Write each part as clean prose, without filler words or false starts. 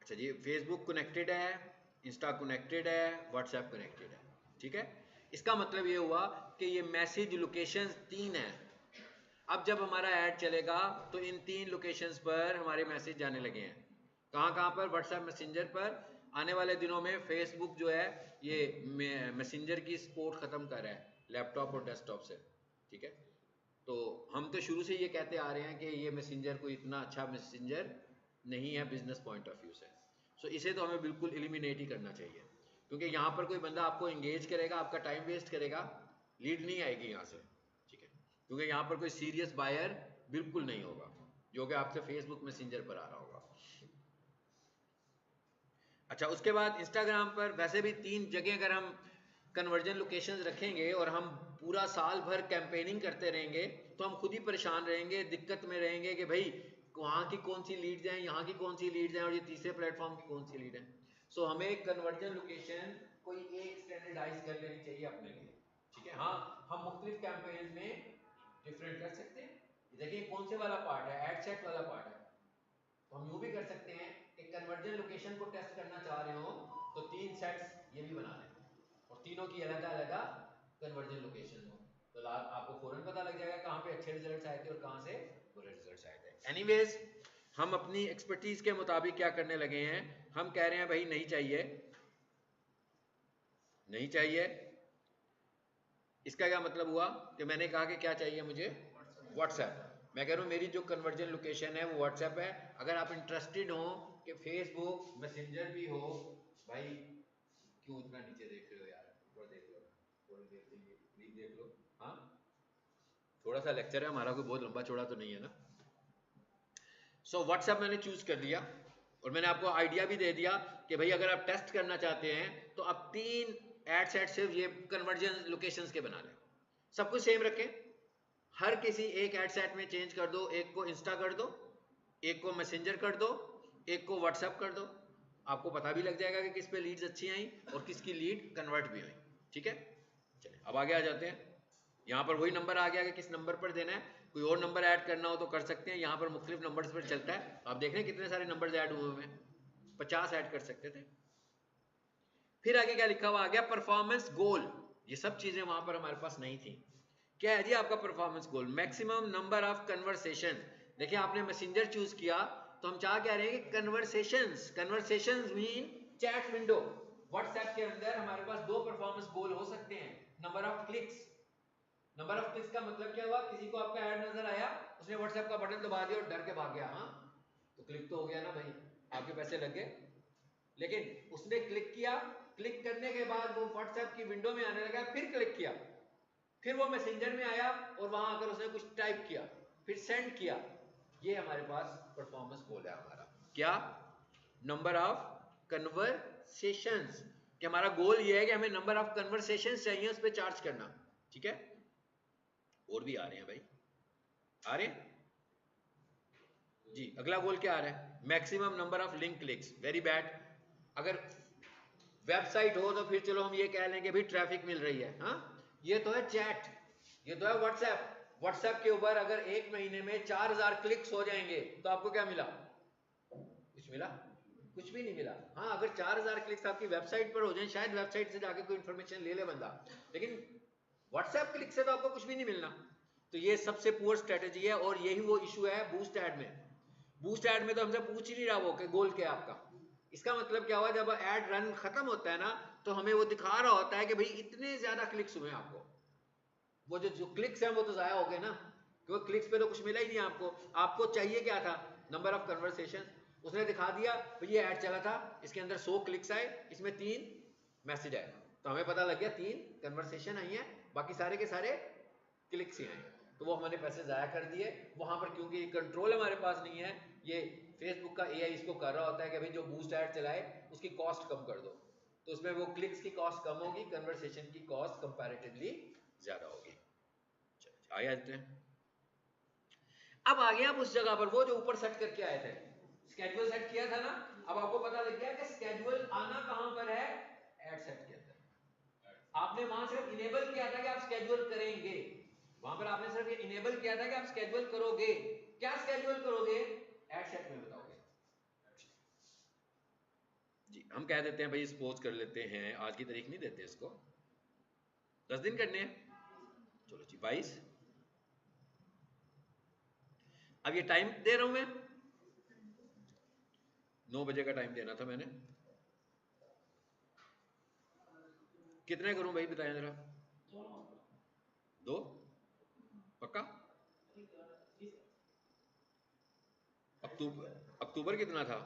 चलिए, Facebook connected है, Insta connected है, व्हाट्सएप कनेक्टेड है, ठीक है। इसका मतलब ये हुआ कि ये मैसेज लोकेशन 3 है। अब जब हमारा ऐड चलेगा तो इन 3 लोकेशंस पर हमारे मैसेज जाने लगे हैं। कहाँ कहाँ पर? व्हाट्सएप मैसेंजर पर। आने वाले दिनों में फेसबुक जो है ये मैसेंजर की सपोर्ट ख़त्म कर रहा है लैपटॉप और डेस्कटॉप से, ठीक है। तो हम तो शुरू से ये कहते आ रहे हैं कि ये मैसेंजर कोई इतना अच्छा मैसेंजर नहीं है बिजनेस पॉइंट ऑफ व्यू से। सो इसे तो हमें बिल्कुल एलिमिनेट ही करना चाहिए, क्योंकि यहाँ पर कोई बंदा आपको एंगेज करेगा, आपका टाइम वेस्ट करेगा, लीड नहीं आएगी यहाँ से, ठीक है। क्योंकि यहाँ पर कोई सीरियस बायर बिल्कुल नहीं होगा जो कि आपसे फेसबुक मैसेंजर पर आ रहा होगा। अच्छा, उसके बाद इंस्टाग्राम पर वैसे भी 3 जगह अगर हम कन्वर्जन लोकेशंस रखेंगे और हम पूरा साल भर कैंपेनिंग करते रहेंगे तो हम खुद ही परेशान रहेंगे, दिक्कत में रहेंगे कि भाई वहाँ की कौन सी लीड्स हैं, यहाँ की कौन सी लीड्स हैं और ये तीसरे प्लेटफॉर्म की कौन सी लीड है। सो हमें कन्वर्जन लोकेशन कोई एक स्टैंडर्डाइज कर लेनी चाहिए अपने लिए, ठीक है। हाँ, हम मुख्तलिफ कैंपेन में डिफरेंट कर सकते हैं। देखिए कौन से वाला पार्ट है, एड सेट वाला पार्ट है। तो हम यूँ भी कर सकते हैं कि कन्वर्जन लोकेशन को टेस्ट करना चाह रहे हो तो 3 सेट्स ये भी बना लें और तीनों की अलग अलग कन्वर्जन लोकेशन हो, तो आपको फौरन पता लग जाएगा कहाँ पे अच्छे रिजल्ट्स आए थे और कहाँ से बुरे रिजल्ट्स आए थे। एनीवेज, हम अपनी एक्सपर्टीज के मुताबिक क्या करने लगे हैं, हम कह रहे हैं भाई नहीं चाहिए, नहीं चाहिए। इसका क्या मतलब हुआ कि मैंने कहा कि क्या चाहिए मुझे? व्हाट्सएप। मैं कह रहा हूँ मेरी जो कन्वर्जन लोकेशन है वो व्हाट्सएप है। अगर आप इंटरेस्टेड हो कि फेसबुक मैसेंजर भी हो, भाई क्यों इतना नीचे देख रहे हो यार, ऊपर देख लो, थोड़ी देर के लिए प्लीज देख लो। हाँ, थोड़ा सा लेक्चर है हमारा, कोई बहुत लंबा चौड़ा तो नहीं है ना। सो व्हाट्सएप मैंने चूज कर लिया और मैंने आपको आइडिया भी दे दिया कि भाई अगर आप टेस्ट करना चाहते हैं तो आप 3 एड सेट सिर्फ ये कन्वर्जन लोकेशंस के बना लें, सब कुछ सेम रखें। हर किसी एक एड सेट में चेंज कर दो, एक को इंस्टा कर दो, एक को मैसेंजर कर दो, एक को व्हाट्सएप कर दो। आपको पता भी लग जाएगा कि किस पे लीड्स अच्छी आई और किसकी लीड कन्वर्ट भी हुई, ठीक है। चलिए अब आगे आ जाते हैं। यहाँ पर वही नंबर आ गया कि किस नंबर पर देना है। कोई और नंबर ऐड करना हो तो कर सकते हैं, यहाँ पर मुख्तलिफ नंबर्स पर चलता है। आप देख रहे हैं कितने सारे नंबर्स ऐड हुए हुए हैं, 50 ऐड कर सकते थे। फिर आगे क्या लिखा हुआ आ गया? परफॉर्मेंस गोल। ये सब चीजें वहां पर हमारे पास नहीं थी। क्या है जी आपका performance goal? Maximum number of conversation. देखिए आपने मैसेंजर चूज किया तो हम क्या कह रहे हैं कि conversations, conversations mean chat window. WhatsApp के अंदर हमारे पास 2 परफॉर्मेंस गोल हो सकते हैं। Number of clicks. Number of clicks का मतलब क्या हुआ? किसी को आपका ऐड नजर आया, उसने व्हाट्सएप का बटन दबा दिया और डर के भाग गया, हाँ तो क्लिक तो हो गया ना भाई, आपके पैसे लग गए। लेकिन उसने क्लिक किया, क्लिक करने के बाद वो व्हाट्सएप की विंडो में आने लगा, फिर क्लिक किया, फिर वो मैसेंजर में आया और वहां आकर उसने कुछ टाइप किया, फिर सेंड किया। ये हमारे पास परफॉर्मेंस गोल है हमारा। क्या? Number of conversations. कि हमारा गोल ये है कि हमें नंबर ऑफ कन्वर्सेशंस चाहिए उस पर चार्ज करना, ठीक है। और भी आ रहे हैं भाई, आ रहे हैं जी। अगला गोल क्या आ रहा है? Maximum number of link clicks. Very bad. अगर वेबसाइट हो तो फिर चलो हम ये कह लेंगे भाई ट्रैफिक मिल रही है, हाँ ये तो है चैट, ये तो है व्हाट्सएप। व्हाट्सएप के ऊपर अगर 1 महीने में 4000 क्लिक्स हो जाएंगे तो आपको क्या मिला? कुछ मिला? कुछ भी नहीं मिला। हाँ, अगर 4000 क्लिक्स आपकी वेबसाइट पर हो जाए, शायद वेबसाइट से जाके कोई इंफॉर्मेशन ले ले बंदा, लेकिन व्हाट्सएप क्लिक से तो आपको कुछ भी नहीं मिलना। तो ये सबसे पुअर स्ट्रेटेजी है और यही वो इशू है बूस्ट ऐड में। बूस्ट ऐड में तो हमसे पूछ ही नहीं रहा वो कि गोल क्या है आपका। इसका मतलब क्या हुआ? जब ऐड रन खत्म होता है ना तो हमें वो दिखा रहा होता है कि भाई इतने ज्यादा क्लिक्स हुए आपको। वो जो क्लिक्स हैं वो तो जाया हो गए ना, क्योंकि क्लिक्स पे तो कुछ मिला ही नहीं आपको। आपको चाहिए क्या था? Number of conversation. उसने दिखा दिया भाई ये ऐड चला था, इसके अंदर 100 क्लिक्स आए, इसमें 3 मैसेज आए, तो हमें पता लग गया 3 कन्वर्सेशन आई है, बाकी सारे के सारे क्लिक्स ही आए। तो वो हमने पैसे जाया कर दिए वहां पर, क्योंकि कंट्रोल हमारे पास नहीं है। ये फेसबुक का एआई इसको कर रहा होता है कि भाई जो बूस्ट ऐड चलाए उसकी कॉस्ट कम कर दो, तो उसमें वो क्लिक्स की कॉस्ट कम होगी, कन्वर्सेशन की कॉस्ट कंपैरेटिवली ज्यादा होगी। चलो आगे आते हैं। अब आ गया आप उस जगह पर वो जो ऊपर सेट करके आए थे, स्केड्यूल सेट किया था ना। अब आपको पता लग गया कि स्केड्यूल आना कहां पर है? ऐड सेट के अंदर। आपने वहां सिर्फ इनेबल किया था कि आप स्केड्यूल करेंगे, वहां पर आपने सिर्फ ये इनेबल किया था कि आप स्केड्यूल करोगे। क्या स्केड्यूल करोगे? ऐड सेट में बताओगे। हम कह देते हैं भाई सपोज कर लेते हैं, आज की तारीख नहीं देते इसको, 10 दिन करने हैं, चलो जी 22। अब ये टाइम दे रहा हूं मैं, 9 बजे का टाइम देना था मैंने। कितने करूं भाई बताएं जरा? 2 पक्का? अक्टूबर कितना था,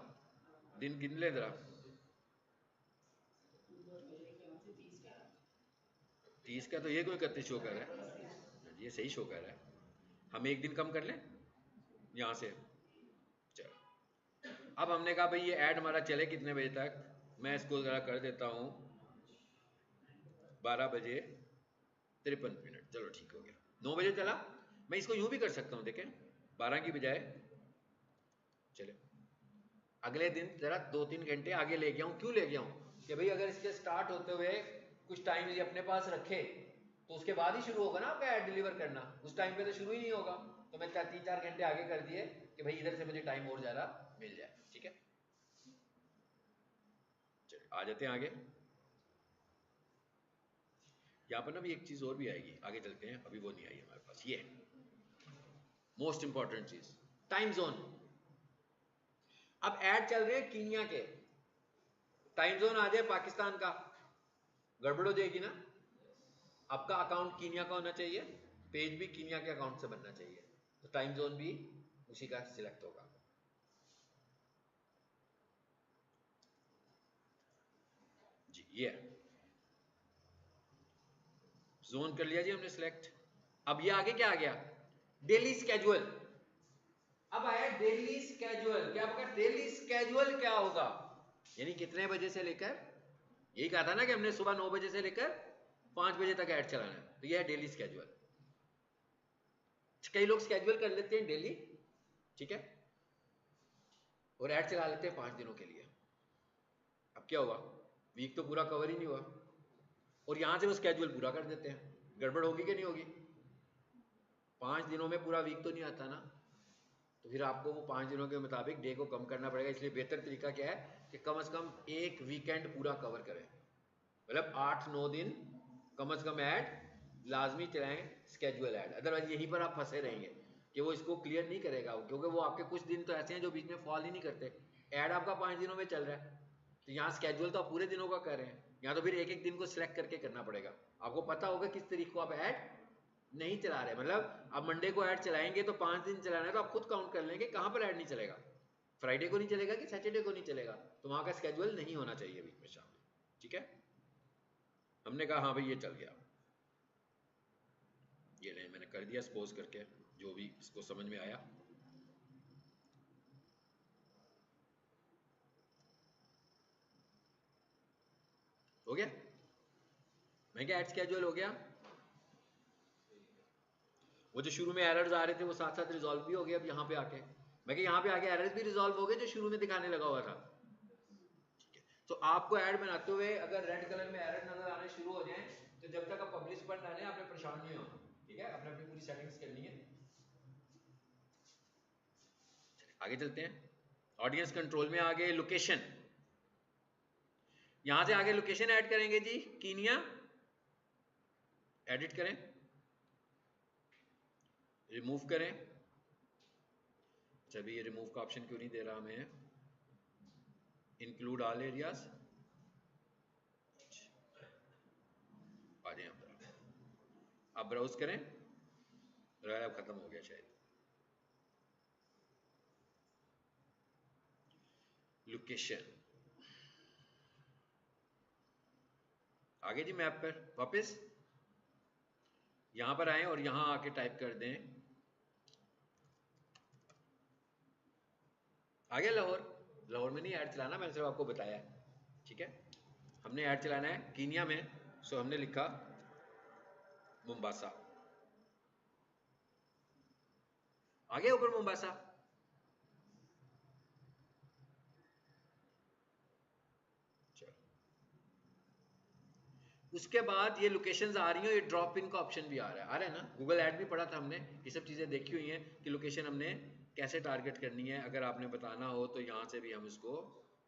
दिन गिन ले जरा। 30 का तो ये कोई 31 शो कर रहा है, ये सही शो कर रहा है। हम एक दिन कम कर लें यहाँ से, चलो। अब हमने कहा भाई ये ऐड हमारा चले कितने बजे तक, मैं इसको जरा कर देता हूँ 12 बजे 53 मिनट, चलो ठीक हो गया। 9 बजे चला, मैं इसको यूं भी कर सकता हूँ, देखें 12 की बजाय चले अगले दिन जरा 2-3 घंटे आगे ले गया हूँ। क्यों ले गया हूँ कि भाई अगर इसके स्टार्ट होते हुए कुछ टाइम ये अपने पास रखे तो उसके बाद ही शुरू होगा ना आपका ऐड डिलीवर करना, उस टाइम पे तो शुरू ही नहीं होगा। तो मैं 3-4 घंटे आगे कर दिए कि भाई इधर से मुझे टाइम और ज्यादा मिल जाए, ठीक है। चलिए आ जाते हैं आगे। यहाँ पर ना भी एक चीज और भी आएगी, आगे चलते हैं, अभी वो नहीं आई हमारे पास। ये मोस्ट इंपॉर्टेंट चीज, टाइम जोन। अब ऐड चल रहे हैं कीनिया के, टाइम जोन आ जाए पाकिस्तान का, गड़बड़ हो जाएगी ना। आपका अकाउंट कीनिया का होना चाहिए, पेज भी कीनिया के अकाउंट से बनना चाहिए, तो टाइम जोन भी उसी का सिलेक्ट होगा। जी ये जोन कर लिया जी हमने सिलेक्ट। अब ये आगे क्या आ गया, डेली स्केड्यूल। अब आया डेली स्केड्यूल, क्या होगा डेली स्केड्यूल, क्या होगा यानी कितने बजे से लेकर, यही कहा था ना कि हमने सुबह 9 बजे से लेकर 5 बजे तक ऐड चलाना है, तो यह है डेली स्केड्यूल। कई लोग स्केड्यूल कर लेते हैं डेली, ठीक है, और ऐड चला लेते हैं 5 दिनों के लिए। अब क्या हुआ, वीक तो पूरा कवर ही नहीं हुआ, और यहां से वो स्केड्यूल पूरा कर देते हैं। गड़बड़ होगी कि नहीं होगी, 5 दिनों में पूरा वीक तो नहीं आता ना, तो फिर आपको वो 5 दिनों के मुताबिक डे को कम करना पड़ेगा। इसलिए बेहतर तरीका क्या है कि कम से कम एक वीकेंड पूरा कवर करें, मतलब 8-9 दिन कम से कम ऐड लाजमी चलाएं, स्केड्यूल ऐड। अदरवाइज यहीं पर आप फंसे रहेंगे कि वो इसको क्लियर नहीं करेगा, क्योंकि वो आपके कुछ दिन तो ऐसे हैं जो बीच में फॉल ही नहीं करते। ऐड आपका 5 दिनों में चल रहा है, तो यहाँ स्केड्यूल तो आप पूरे दिनों का कर रहे हैं, यहाँ तो फिर एक एक दिन को सिलेक्ट करके करना पड़ेगा। आपको पता होगा किस तरीके को आप ऐड नहीं चला रहे, मतलब आप मंडे को ऐड चलाएंगे तो 5 दिन चलाना है, तो आप खुद काउंट कर लेंगे कहां पर ऐड नहीं चलेगा, फ्राइडे को नहीं चलेगा कि सैटरडे को नहीं चलेगा, तो वहां का स्केड्यूल नहीं होना चाहिए बीच में शामिल, ठीक है। हमने कहा हाँ भाई ये चल गया, ये नहीं मैंने कर दिया सपोज करके, जो भी इसको समझ में आया। हो गया, मैं क्या ऐड स्केड्यूल हो गया। वो जो शुरू में एरर्स आ रहे थे वो साथ साथ रिजॉल्व भी हो गए। अब यहाँ पे आके मैं कि यहाँ पे आके एरर्स भी रिजॉल्व हो गए जो शुरू में दिखाने लगा हुआ था, ठीक है। तो आपको ऐड बनाते हुए अगर रेड कलर में एरर नजर आने शुरू हो जाए तो जब तक आप पब्लिश पर डालें आपने परेशान नहीं होना, ठीक है। आपने अपनी पूरी सेटिंग्स करनी है। आगे चलते हैं, ऑडियंस कंट्रोल में आ गए, लोकेशन, यहां से आगे लोकेशन ऐड करेंगे जी, कीनिया एडिट करें, रिमूव करें। अच्छा भी ये रिमूव का ऑप्शन क्यों नहीं दे रहा हमें, इंक्लूड ऑल एरियाज, आ जाए आप ब्राउज करें, अब खत्म हो गया शायद। लोकेशन आगे जी, मैप पर वापस यहां पर आए और यहां आके टाइप कर दें, आ गया लाहौर। लाहौर में नहीं ऐड चलाना, मैंने सिर्फ आपको बताया है, ठीक है। हमने ऐड चलाना है कीनिया में, सो हमने लिखा मुंबासा, आ गया ऊपर मुंबासा। उसके बाद ये लोकेशंस आ रही हैं, ये ड्रॉप इन का ऑप्शन भी आ रहा है ना। गूगल ऐड भी पढ़ा था हमने, ये सब चीज़ें देखी हुई हैं कि लोकेशन हमने कैसे टारगेट करनी है। अगर आपने बताना हो तो यहाँ से भी हम इसको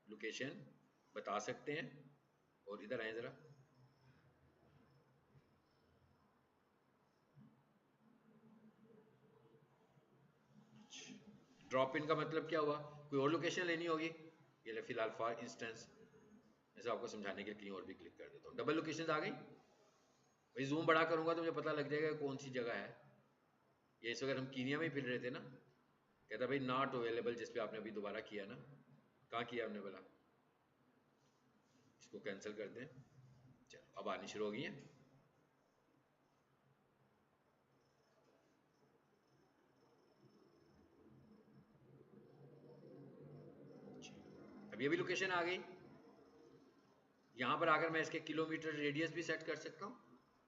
लोकेशन बता सकते हैं। और इधर आए जरा, ड्रॉप इन का मतलब क्या हुआ, कोई और लोकेशन लेनी होगी। ये ले फिलहाल फॉर इंस्टेंस ऐसा आपको समझाने के लिए कहीं और भी क्लिक कर देता हूँ। डबल लोकेशन आ गई भाई, जूम बड़ा करूंगा तो मुझे पता लग जाएगा कौन सी जगह है। ये इस वक्त हम कीनिया में ही फिर रहे थे ना, कहता भाई नॉट अवेलेबल, जिस पे आपने अभी दोबारा किया ना, कहाँ किया हमने बोला, इसको कैंसिल कर दें। चलो अब आनी शुरू हो गई है। अब ये भी लोकेशन आ गई। यहाँ पर आकर मैं इसके किलोमीटर रेडियस भी सेट कर सकता हूँ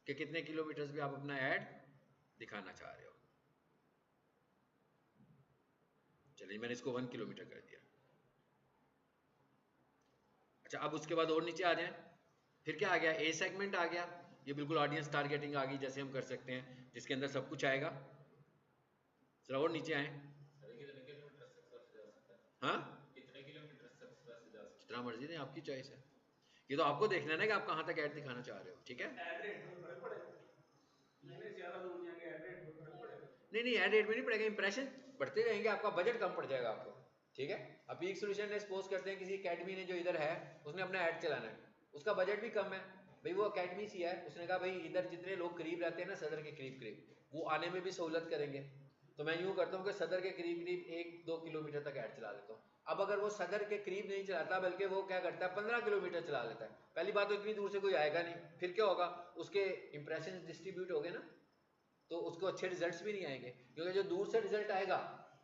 कि कितने किलोमीटर भी आप अपना ऐड दिखाना चाह रहे हो। चलिए मैंने इसको 1 किलोमीटर कर दिया। अच्छा अब उसके बाद और नीचे आ जाएं, फिर क्या आ गया, ए सेगमेंट आ गया। ये बिल्कुल ऑडियंस टारगेटिंग आ गई जैसे हम कर सकते हैं, जिसके अंदर सब कुछ आएगा। जरा और नीचे आए, हाँ जितना मर्जी नहीं, आपकी चॉइस है। ये तो आपको देखना है ना कि आप कहाँ तक ऐड दिखाना चाह रहे हो, ठीक है। नहीं नहीं, ऐड रेट में नहीं पड़ेगा, इंप्रेशन बढ़ते रहेंगे, आपका बजट कम पड़ जाएगा आपको, ठीक है। अब पीक सॉल्यूशन ने सपोज करते हैं किसी अकेडमी ने जो इधर है उसने अपना ऐड चलाना है, उसका बजट भी कम है भाई, वो अकेडमी सी है, उसने कहा भाई इधर जितने लोग करीब रहते हैं ना सदर के करीब करीब, वो आने में भी सहूलत करेंगे। तो मैं यूँ करता हूँ कि सदर के करीब करीब 1-2 किलोमीटर तक ऐड चला देता हूँ। अब अगर वो सदर के करीब नहीं चलाता बल्कि वो क्या करता है 15 किलोमीटर चला लेता है, पहली बात तो इतनी दूर से कोई आएगा नहीं, फिर क्या होगा, उसके इंप्रेशन डिस्ट्रीब्यूट हो गए ना, तो उसको अच्छे रिजल्ट्स भी नहीं आएंगे, क्योंकि जो दूर से रिजल्ट आएगा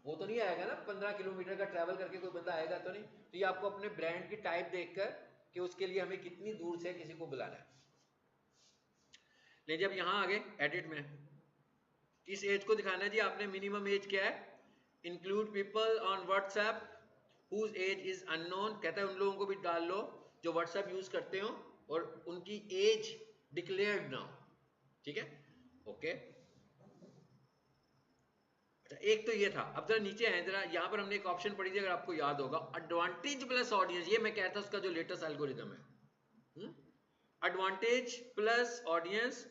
वो तो नहीं आएगा ना, 15 किलोमीटर का ट्रैवल करके कोई बंदा आएगा तो नहीं। तो ये आपको अपने ब्रांड की टाइप देखकर कि उसके लिए हमें कितनी दूर से किसी को बुलाना है। लेकिन जब यहाँ आ गए एडिट में, किस एज को दिखाना है जी आपने, मिनिमम एज क्या है, include people on WhatsApp whose age is unknown, कहता है उन लोगों को भी डाल लो जो व्हाट्सएप यूज करते हो और उनकी एज डिक्लेयर्ड ना हो, ठीक है, ओके। अच्छा एक तो ये था, अब जरा नीचे आए जरा, यहाँ पर हमने एक ऑप्शन पढ़ी थी अगर आपको याद होगा, एडवांटेज प्लस ऑडियंस, ये मैं कहता उसका जो लेटेस्ट एल्गोरिदम है, एडवांटेज प्लस ऑडियंस,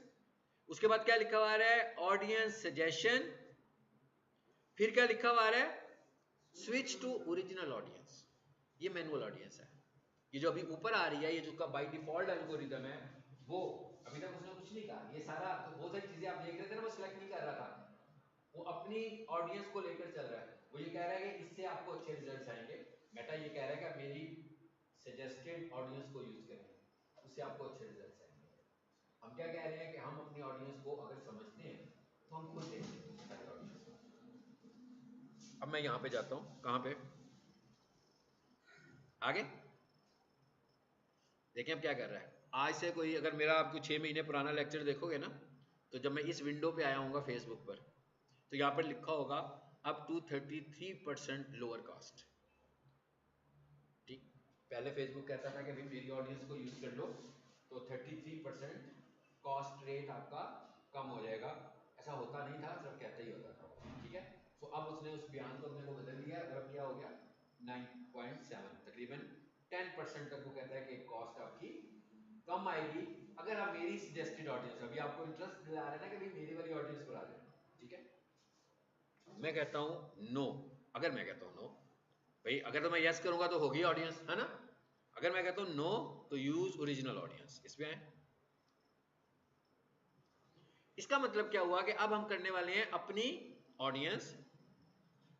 उसके बाद क्या लिखा हुआ है, ऑडियंस सजेशन, फिर क्या लिखा हुआ है, स्विच टू ओरिजिनल ऑडियंस। ये मैनुअल ऑडियंस है, ये जो अभी ऊपर आ रही है, ये जो बाय डिफॉल्ट एल्गोरिदम है, वो अभी तक उसने कुछ नहीं कहा, ये सारा तो बहुत सारी चीजें आप देख रहे थे ना, वो सिलेक्ट नहीं कर रहा था, वो अपनी ऑडियंस को लेकर चल रहा है। वो ये कह रहा है कि इससे आपको अच्छे रिजल्ट्स आएंगे, मेटा ये कह रहा है कि मेरी सजेस्टेड ऑडियंस को यूज करें, उससे आपको अच्छे रिजल्ट्स आएंगे। हम क्या कह रहे हैं कि हम अपनी ऑडियंस को अगर समझते हैं तो हम खुद देखते हैं सारी ऑडियंस को। अब मैं यहाँ पे जाता हूँ, कहाँ पे, आगे देखिए अब क्या कर रहा है। आज से कोई अगर मेरा आपको 6 महीने पुराना लेक्चर देखोगे ना, तो जब मैं इस विंडो पे आया हूँ फेसबुक पर, तो यहाँ पर लिखा होगा अप टू 33% लोअर कास्ट, ठीक। पहले फेसबुक कहता था कि भाई मेरी ऑडियंस को यूज कर लो तो 33% कॉस्ट रेट आपका कम हो जाएगा, ऐसा होता नहीं था, सिर्फ कहते ही होता था, ठीक है। तो अब उसने उस बयान को अपने को बदल दिया और अब क्या हो गया 9.7, तकरीबन 10% तक वो कहता है कि कॉस्ट आपकी कम आएगी अगर आप मेरी सजेस्टेड ऑडियंस, अभी आपको इंटरेस्ट दिला रहे हैं ना कि भाई मेरी वाली ऑडियंस पर आ जाए, ठीक है। मैं कहता हूं नो, अगर मैं कहता हूं नो, भाई अगर तो मैं यस करूंगा तो होगी ऑडियंस, है ना। अगर मैं कहता हूं नो तो यूज ओरिजिनल ऑडियंस, इसमें आए। इसका मतलब क्या हुआ कि अब हम करने वाले हैं अपनी ऑडियंस,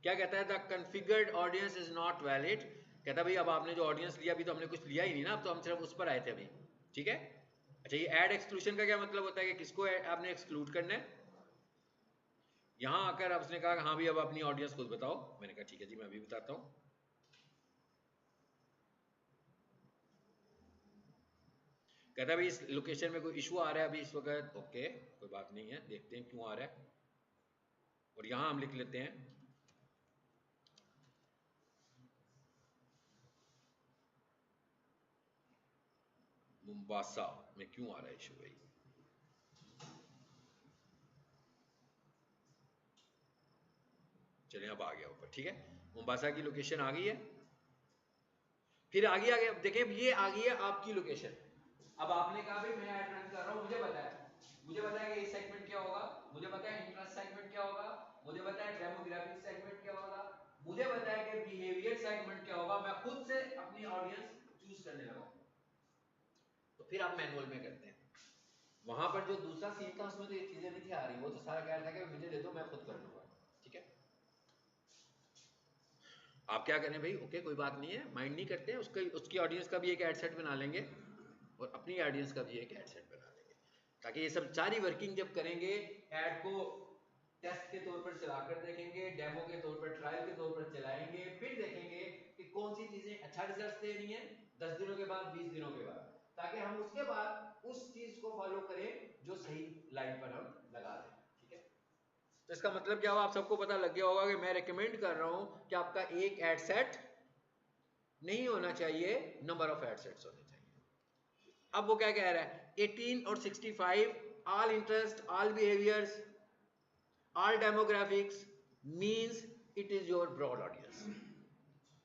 क्या कहता है, the configured audience is not valid, कहता है भाई अब आपने जो ऑडियंस लिया अभी तो हमने कुछ लिया ही नहीं ना, अब तो हम सिर्फ उस पर आए थे अभी, ठीक है। अच्छा ये ऐड एक्सक्लूशन का क्या मतलब होता है कि किसको आपने एक्सक्लूड करना है। यहां आकर उसने कहा हाँ भाई अब अपनी ऑडियंस खुद बताओ, मैंने कहा ठीक है जी मैं अभी बताता हूँ। कहता है भाई इस लोकेशन में कोई इशू आ रहा है अभी इस वक्त, ओके कोई बात नहीं है, देखते हैं क्यों आ रहा है। और यहां हम लिख लेते हैं मुंबासा में क्यों आ रहा है इशू भाई। चलिए अब आ गया ऊपर, ठीक है, मुंबासा की लोकेशन आ गई है। फिर आगे आगे देखें, ये आ गई है आपकी लोकेशन। अब आपने कहा भाई मैं ऐड रन कर रहा हूं, मुझे पता है कि इस सेगमेंट क्या होगा, मुझे पता है इंटरेस्ट सेगमेंट क्या होगा, मुझे पता है डेमोग्राफिक सेगमेंट क्या होगा, मुझे पता है कि बिहेवियर सेगमेंट क्या होगा। मैं खुद से अपनी ऑडियंस चूज करने लगा। तो फिर आप मैनुअल में करते हैं। वहां पर जो दूसरा सीन था उसमें तो ये चीजें नहीं थी आ रही, वो तो सारा कह रहा था कि मुझे दे दो मैं खुद कर लूंगा। ठीक है, आप क्या करें भाई, ओके कोई बात नहीं है, माइंड नहीं करते हैं उसका, उसकी ऑडियंस का भी एक एड सेट बना लेंगे और अपनी ऑडियंस का भी एक एड सेट बना लेंगे, ताकि ये सब सारी वर्किंग जब करेंगे, ऐड को टेस्ट के तौर पर चलाकर देखेंगे, डेमो के तौर पर, ट्रायल के तौर पर चलाएंगे, फिर देखेंगे कि कौन सी चीजें अच्छा रिजल्ट दे रही हैं 10 दिनों के बाद, 20 दिनों के बाद, ताकि हम उसके बाद उस चीज को फॉलो करें जो सही लाइन पर हम लगा रहे हैं। ठीक है, तो इसका मतलब क्या हुआ, आप सबको पता लग गया होगा कि मैं रिकमेंड कर रहा हूं कि आपका एक एड सेट नहीं होना चाहिए, नंबर ऑफ एड सेट्स होने चाहिए। अब वो क्या कह रहा है, 18 और 65, all interest, all behaviours, all demographics means it is your broad audience.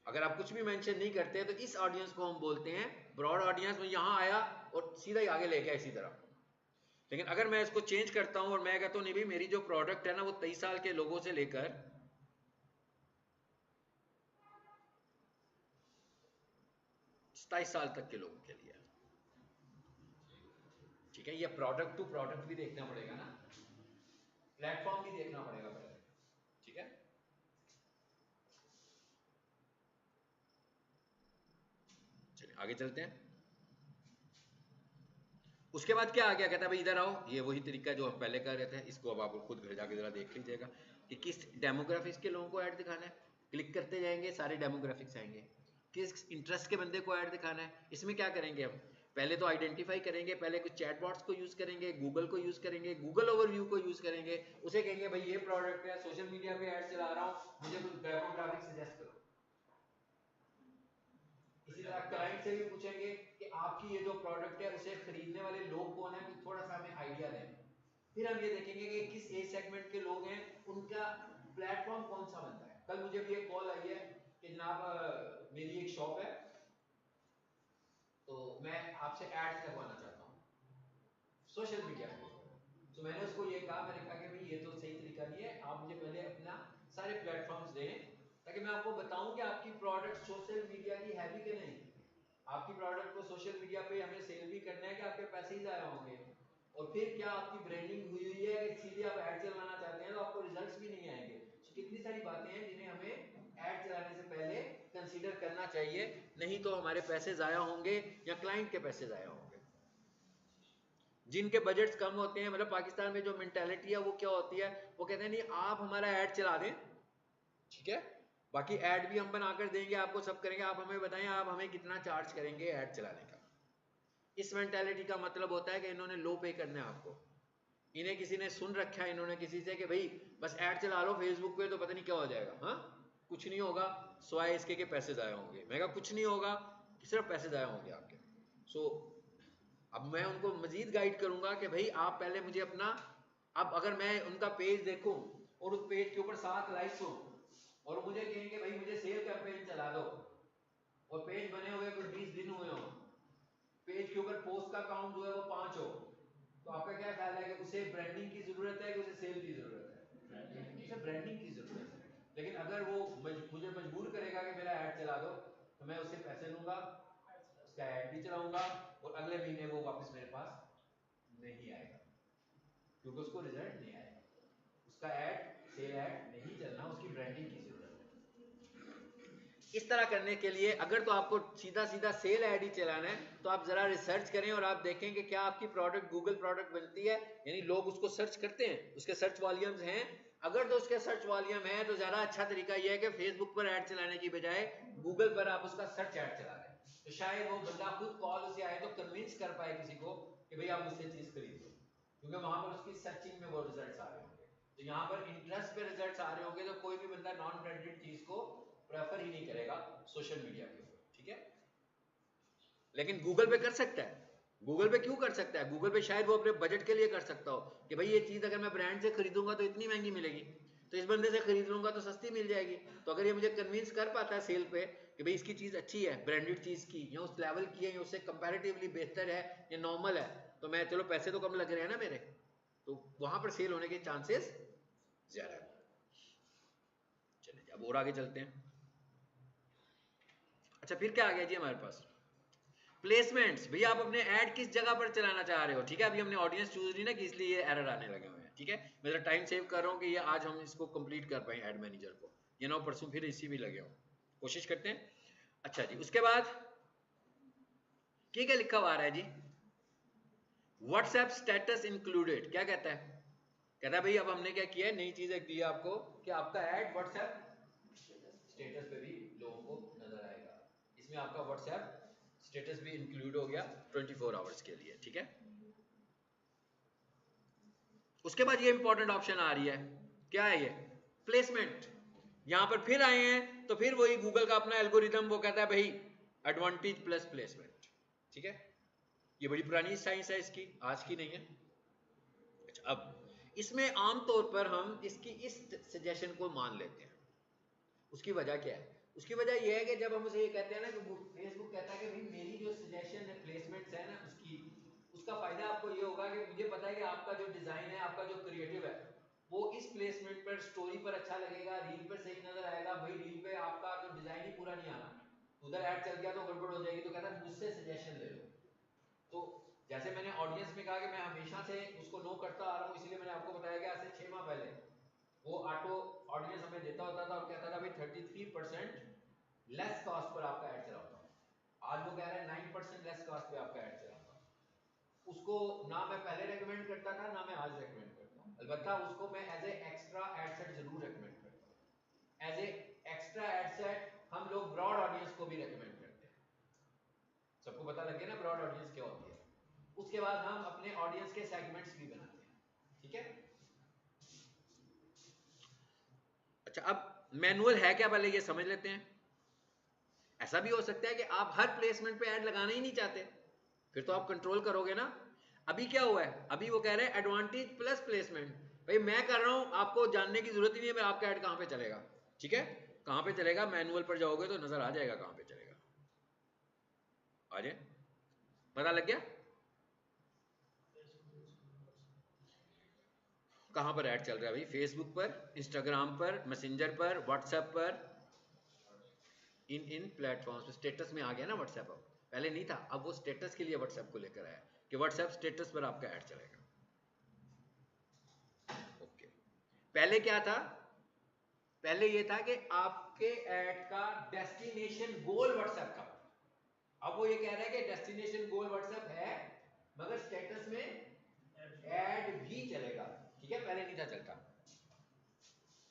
अगर आप कुछ भी मेंशन नहीं करते तो इस ऑडियंस को हम बोलते हैं ब्रॉड ऑडियंस। में यहां आया और सीधा ही आगे ले गया इसी तरह। लेकिन अगर मैं इसको चेंज करता हूं और मैं कहता हूं नहीं भाई मेरी जो प्रोडक्ट है ना वो 23 साल के लोगों से लेकर 27 साल तक के लोगों के लिए, ठीक है, ये प्रोडक्ट टू प्रोडक्ट भी देखना पड़ेगा ना, प्लेटफॉर्म भी देखना पड़ेगा पहले। ठीक है, चलिए आगे चलते हैं। उसके बाद क्या आ गया, कहता है भाई इधर आओ, ये वही तरीका जो हम पहले कर रहे थे, इसको अब आप खुद घर जाके जरा देख लीजिएगा कि किस डेमोग्राफिक्स के लोगों को ऐड दिखाना है। क्लिक करते जाएंगे सारे डेमोग्राफिक्स आएंगे, किस इंटरेस्ट के बंदे को ऐड दिखाना है। इसमें क्या करेंगे हम, पहले तो आइडेंटिफाई करेंगे, पहले कुछ चैटबॉट्स को यूज करेंगे, गूगल को यूज करेंगे, गूगल ओवरव्यू को यूज करेंगे, उसे कहेंगे भाई ये प्रोडक्ट है, सोशल मीडिया पे ऐड चला रहा हूँ, मुझे कुछ डेमोग्राफिक सजेस्ट करो। इसी तरह क्लाइंट से भी पूछेंगे कि आपकी ये जो प्रोडक्ट है उसे खरीदने वाले लोग कौन है, थोड़ा सा हमें आइडिया दें। फिर हम ये देखेंगे कि किस एज सेगमेंट के लोग हैं, उनका प्लेटफॉर्म कौन सा बनता है। कल मुझे भी एक कॉल आई है कि जनाब मेरी एक शॉप है तो मैं आपसे एड्स लगवाना चाहता हूँ सोशल मीडिया पे। तो मैंने उसको ये कहा, मैंने कहा कि भाई ये तो सही तरीका नहीं है, आप मुझे पहले अपना सारे प्लेटफॉर्म्स दें ताकि मैं आपको बताऊं कि आपकी प्रोडक्ट सोशल मीडिया की है भी कि नहीं। आपकी प्रोडक्ट को सोशल मीडिया पे हमें सेल भी करना है कि आपके पैसे ही जाया होंगे, और फिर क्या आपकी ब्रांडिंग हुई हुई है कि सीधे आप ऐड चलाना चाहते हैं तो आपको रिजल्ट्स भी नहीं आएंगे। तो कितनी सारी बातें हैं जिन्हें हमें ऐड चलाने से पहले कंसीडर करना चाहिए, नहीं तो हमारे पैसे जाया होंगे या क्लाइंट के पैसे जाया होंगे। जिनके बजट्स कम होते हैं, मतलब पाकिस्तान में जो मेंटालिटी है वो क्या होती है, वो कहते हैं नहीं आप हमारा ऐड चला दें, ठीक है, बाकी ऐड भी हम बनाकर देंगे आपको, सब करेंगे, आप हमें बताएं आप हमें कितना चार्ज करेंगे ऐड चलाने का। इस मेंटालिटी का मतलब होता है कि इन्होंने लो पे करना है आपको। इन्हें किसी ने सुन रखा है, इन्होंने किसी से कि भाई बस ऐड चला लो फेसबुक पे तो पता नहीं क्या हो जाएगा। हाँ, कुछ नहीं होगा स्वाय इसके के पैसे जाया होंगे। मैं कहा कुछ नहीं होगा, सिर्फ पैसे जाया होंगे आपके। सो अब मैं उनको मजीद गाइड करूंगा कि भाई आप पहले मुझे अपना, अब अगर मैं उनका पेज देखूं और उस पेज के ऊपर 7 लाइक्स हो और मुझे कहेंगे भाई मुझे सेल कैंपेन चला दो, और पेज बने हुए कुछ 20 दिन हुए हो, पेज के ऊपर पोस्ट का काउंट जो है वो 5 हो, तो आपका क्या ख्याल है कि उसे ब्रांडिंग की जरूरत है कि उसे सेल की जरूरत है? उसे ब्रांडिंग की जरूरत है। लेकिन अगर वो मुझे मजबूर करेगा कि मेरा ऐड चला दो तो मैं उससे पैसे लूंगा, उसका ऐड भी चलाऊंगा और अगले महीने वो वापस मेरे पास नहीं आएगा क्योंकि उसको रिजल्ट नहीं आएगा, उसका ऐड सेल ऐड नहीं चलना, उसकी ब्रांडिंग की जरूरत है। इस तरह करने के लिए अगर तो आपको सीधा सीधा सेल ऐड ही चलाना है तो आप जरा रिसर्च करें और आप देखें कि क्या आपकी प्रोडक्ट गूगल प्रोडक्ट बनती है, यानी लोग उसको सर्च करते हैं, उसके सर्च वॉल्यूम्स हैं। अगर तो उसके सर्च वॉल्यूम है तो ज्यादा अच्छा तरीका यह है कि फेसबुक पर ऐड चलाने की बजाय गूगल पर आप उसका सर्च ऐड चला दें, तो शायद वो बंदा खुद कॉल उसे आए तो कन्विंस कर पाए किसी को कि भाई आप मुझसे चीज खरीद लो, क्योंकि वहां पर उसकी सर्चिंग में वो रिजल्ट आ रहे होंगे। तो यहाँ पर इंटरेस्ट पे रिजल्ट आ रहे होंगे तो कोई भी बंदा नॉन ब्रांडेड चीज को प्रेफर ही नहीं करेगा सोशल मीडिया के ऊपर, ठीक है। लेकिन गूगल पे कर सकता है, गूगल पे क्यों कर सकता है, गूगल पे शायद वो अपने बजट के लिए कर सकता हो कि भाई ये चीज अगर मैं ब्रांड से खरीदूंगा तो इतनी महंगी मिलेगी, तो इस बंदे से खरीद लूंगा तो सस्ती मिल जाएगी। तो अगर ये मुझे कन्विंस कर पाता है सेल पे कि भाई इसकी चीज अच्छी है, ब्रांडेड चीज की, या उस लेवल की है, या उससे कंपैरेटिवली बेहतर है, या नॉर्मल है, तो मैं चलो पैसे तो कम लग रहे हैं ना मेरे, तो वहां पर सेल होने के चांसेस ज्यादा है। चलिए अब और आगे चलते हैं। अच्छा फिर क्या आ गया जी हमारे पास, प्लेसमेंट्स। भैया आप अपने ऐड किस जगह पर चलाना चाह रहे हो, ठीक है। अभी हमने ऑडियंस चूज नहीं ना कि इसलिए ये एरर आने लगे हुए हैं, ठीक है। मैं जरा टाइम सेव कर रहा हूँ कि ये आज हम इसको कंप्लीट कर पाए ऐड मैनेजर को, ये ना परसों फिर इसी भी लगे हो, कोशिश करते हैं। अच्छा जी, उसके बाद क्या लिखा हुआ आ रहा है जी, व्हाट्सएप स्टेटस इंक्लूडेड। क्या कहता है, कहता है भाई अब हमने क्या किया है, नई चीज एक दी है आपको कि आपका ऐड व्हाट्सएप स्टेटस पे भी लोगों को नजर आएगा। इसमें आपका व्हाट्सएप स्टेटस भी इंक्लूड हो गया 24 आवर्स के लिए, ठीक है। उसके बाद ये इंपॉर्टेंट ऑप्शन आ रही है, क्या है ये, प्लेसमेंट। यहां पर फिर आए हैं तो फिर वही गूगल का अपना एल्गोरिदम, वो कहता है भाई एडवांटेज प्लस प्लेसमेंट, ठीक है। ये बड़ी पुरानी साइंस है इसकी, आज की नहीं है। अच्छा, अब इसमें आमतौर पर हम इसकी इस सजेशन को मान लेते हैं। उसकी वजह क्या है, उसकी वजह यह है कि जब हम उसे ये कहते हैं ना कि फेसबुक कहता है कि भाई मेरी जो सजेशन है प्लेसमेंट्स है ना उसकी, उसका फायदा आपको ये होगा कि मुझे पता है कि आपका जो डिजाइन है, आपका जो क्रिएटिव है, वो इस प्लेसमेंट पर, स्टोरी पर अच्छा लगेगा, रील पर सही नजर आएगा। भाई रील पे आपका जो डिजाइन ही पूरा नहीं आना, उधर ऐड चल गया तो गड़बड़ हो जाएगी, तो कहता है मुझसे सजेशन ले लो। तो जैसे मैंने ऑडियंस में कहा कि मैं हमेशा से उसको नो करता आ रहा हूँ, इसलिए मैंने आपको बताया कि आज से 6 माह पहले वो ऑटो ऑडियंस हमें देता होता था और कहता था भाई 33% लेस कॉस्ट पर आपका ऐड चलाता हूँ। आज वो कह रहा है 9% लेस कॉस्ट पे आपका ऐड चलाता हूँ। उसको ना मैं पहले रेकमेंड करता था, ना मैं आज रेकमेंड करता हूँ। अलबत्ता उसको मैं as a extra ad set जरूर रेकमेंड करता हूँ। As a extra ad set हम लोग ब्रॉड ऑडियंस को भी रेकमेंड करते हैं। सबको पता लग गया ना ब्रॉड ऑडियंस क्या होती है। उसके बाद हम अपने ऑडियंस के सेगमेंट्स भी बनाते हैं, ठीक है। अच्छा अब मैनुअल है क्या, पहले ये समझ लेते हैं। ऐसा भी हो सकता है कि आप हर प्लेसमेंट पे ऐड लगाना ही नहीं चाहते, फिर तो आप कंट्रोल करोगे ना। अभी क्या हुआ है, अभी वो कह रहे हैं एडवांटेज प्लस प्लेसमेंट। भाई मैं कर रहा हूं, आपको जानने की जरूरत ही नहीं है मैं आपका ऐड कहां पे चलेगा, ठीक है। कहां पे चलेगा, मैनुअल पर जाओगे तो नजर आ जाएगा कहां पे चलेगा। आ जाए, पता लग गया कहां पर ऐड चल रहा है भाई। फेसबुक पर, इंस्टाग्राम पर, मैसेंजर पर, व्हाट्सएप पर, इन प्लेटफॉर्म्स पे स्टेटस में आ गया ना व्हाट्सएप। अब पहले नहीं था, अब वो स्टेटस के लिए व्हाट्सएप को लेकर आया कि व्हाट्सएप स्टेटस पर आपका ऐड चलेगा। ओके, पहले क्या था, पहले ये था कि आपके ऐड का डेस्टिनेशन गोल व्हाट्सएप का। अब वो ये कह रहा है कि डेस्टिनेशन गोल व्हाट्सएप है, मगर स्टेटस में ऐड भी चलेगा, ठीक है। पहले नहीं था चलता।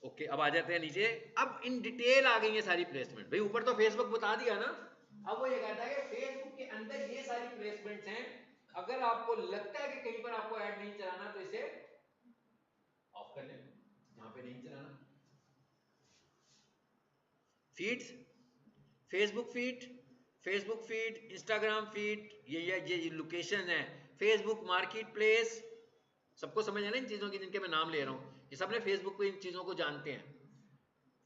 ओके, अब आ जाते हैं नीचे। अब इन डिटेल आ गई है सारी प्लेसमेंट। भाई ऊपर तो फेसबुक बता दिया ना, अब वो ये कहता है कि फेसबुक के अंदर ये सारी प्लेसमेंट्स हैं। अगर आपको लगता है कि कहीं पर आपको ऐड नहीं चलाना तो इसे ऑफ कर लें, जहां पे नहीं चलाना। Feeds, Facebook feed, Facebook feed, Instagram feed, ये लोकेशन है। फेसबुक मार्केट प्लेस, सबको समझ है ना इन चीजों की जिनके मैं नाम ले रहा हूं, ये सबने फेसबुक पे इन चीजों को जानते हैं।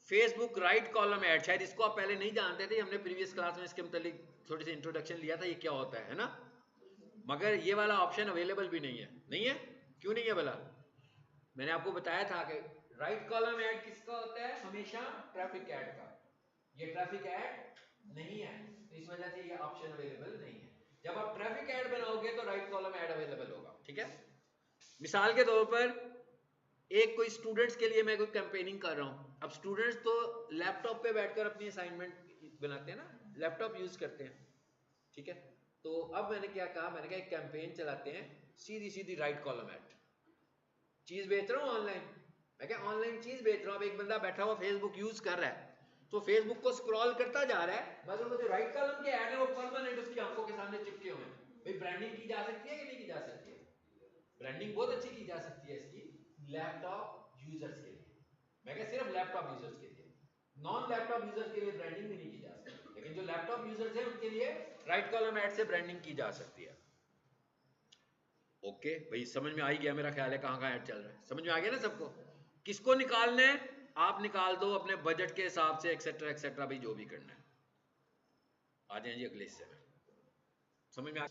फेसबुक राइट कॉलम ऐड, शायद इसको आप पहले नहीं जानते थे, हमने प्रीवियस क्लास में इसके मतलब थोड़ी सी इंट्रोडक्शन लिया था ये क्या होता है ना। मगर ये वाला ऑप्शन अवेलेबल भी नहीं है। नहीं है, क्यों नहीं है भला, मैंने आपको बताया था कि राइट कॉलम ऐड किसका होता है, हमेशा ट्रैफिक ऐड का। ये ट्रैफिक ऐड नहीं है, तो इस वजह से ये ऑप्शन अवेलेबल नहीं है। जब आप ट्रैफिक ऐड बनाओगे तो राइट कॉलम ऐड अवेलेबल होगा, ठीक है। मिसाल के तौर पर एक कोई स्टूडेंट्स के लिए मैं कोई कैंपेनिंग कर रहा हूं। अब स्टूडेंट्स तो लैपटॉप पे बैठकर अपनी असाइनमेंट बनाते हैं ना, लैपटॉप यूज करते हैं, ठीक है। तो अब मैंने क्या कहा, मैंने कहा एक कैंपेन चलाते हैं, सीधी सीधी राइट कॉलम ऐड। चीज बेच रहा हूं ऑनलाइन, मैं क्या ऑनलाइन चीज बेच रहा हूं। अब एक बंदा बैठा हुआ फेसबुक यूज कर रहा है, तो फेसबुक को स्क्रॉल करता जा रहा है, मगर वो जो राइट कॉलम के ऐड है वो परमानेंट उसकी आंखों के सामने चिपके हुए हैं। भाई ब्रांडिंग की जा सकती है कि नहीं की जा सकती है, ब्रांडिंग बहुत अच्छी की जा सकती है इसकी लैपटॉप यूजर्स के लिए। मैं क्या सिर्फ लैपटॉप यूजर्स के लिए, नॉन लैपटॉप यूजर्स के लिए ब्रांडिंग भी नहीं की जा सकती, लेकिन जो लैपटॉप यूजर्स हैं उनके लिए राइट कॉलम ऐड से ब्रांडिंग की जा सकती है। ओके भाई, समझ में आ ही गया मेरा ख्याल है कहां कहां ऐड चल रहा है, समझ में आ गया ना सबको। किसको निकालना है आप निकाल दो अपने बजट के हिसाब से, एक्सेट्रा एक्सेट्रा, भाई जो भी करना है। आ जाए जी अगले हिस्से में, समझ में आ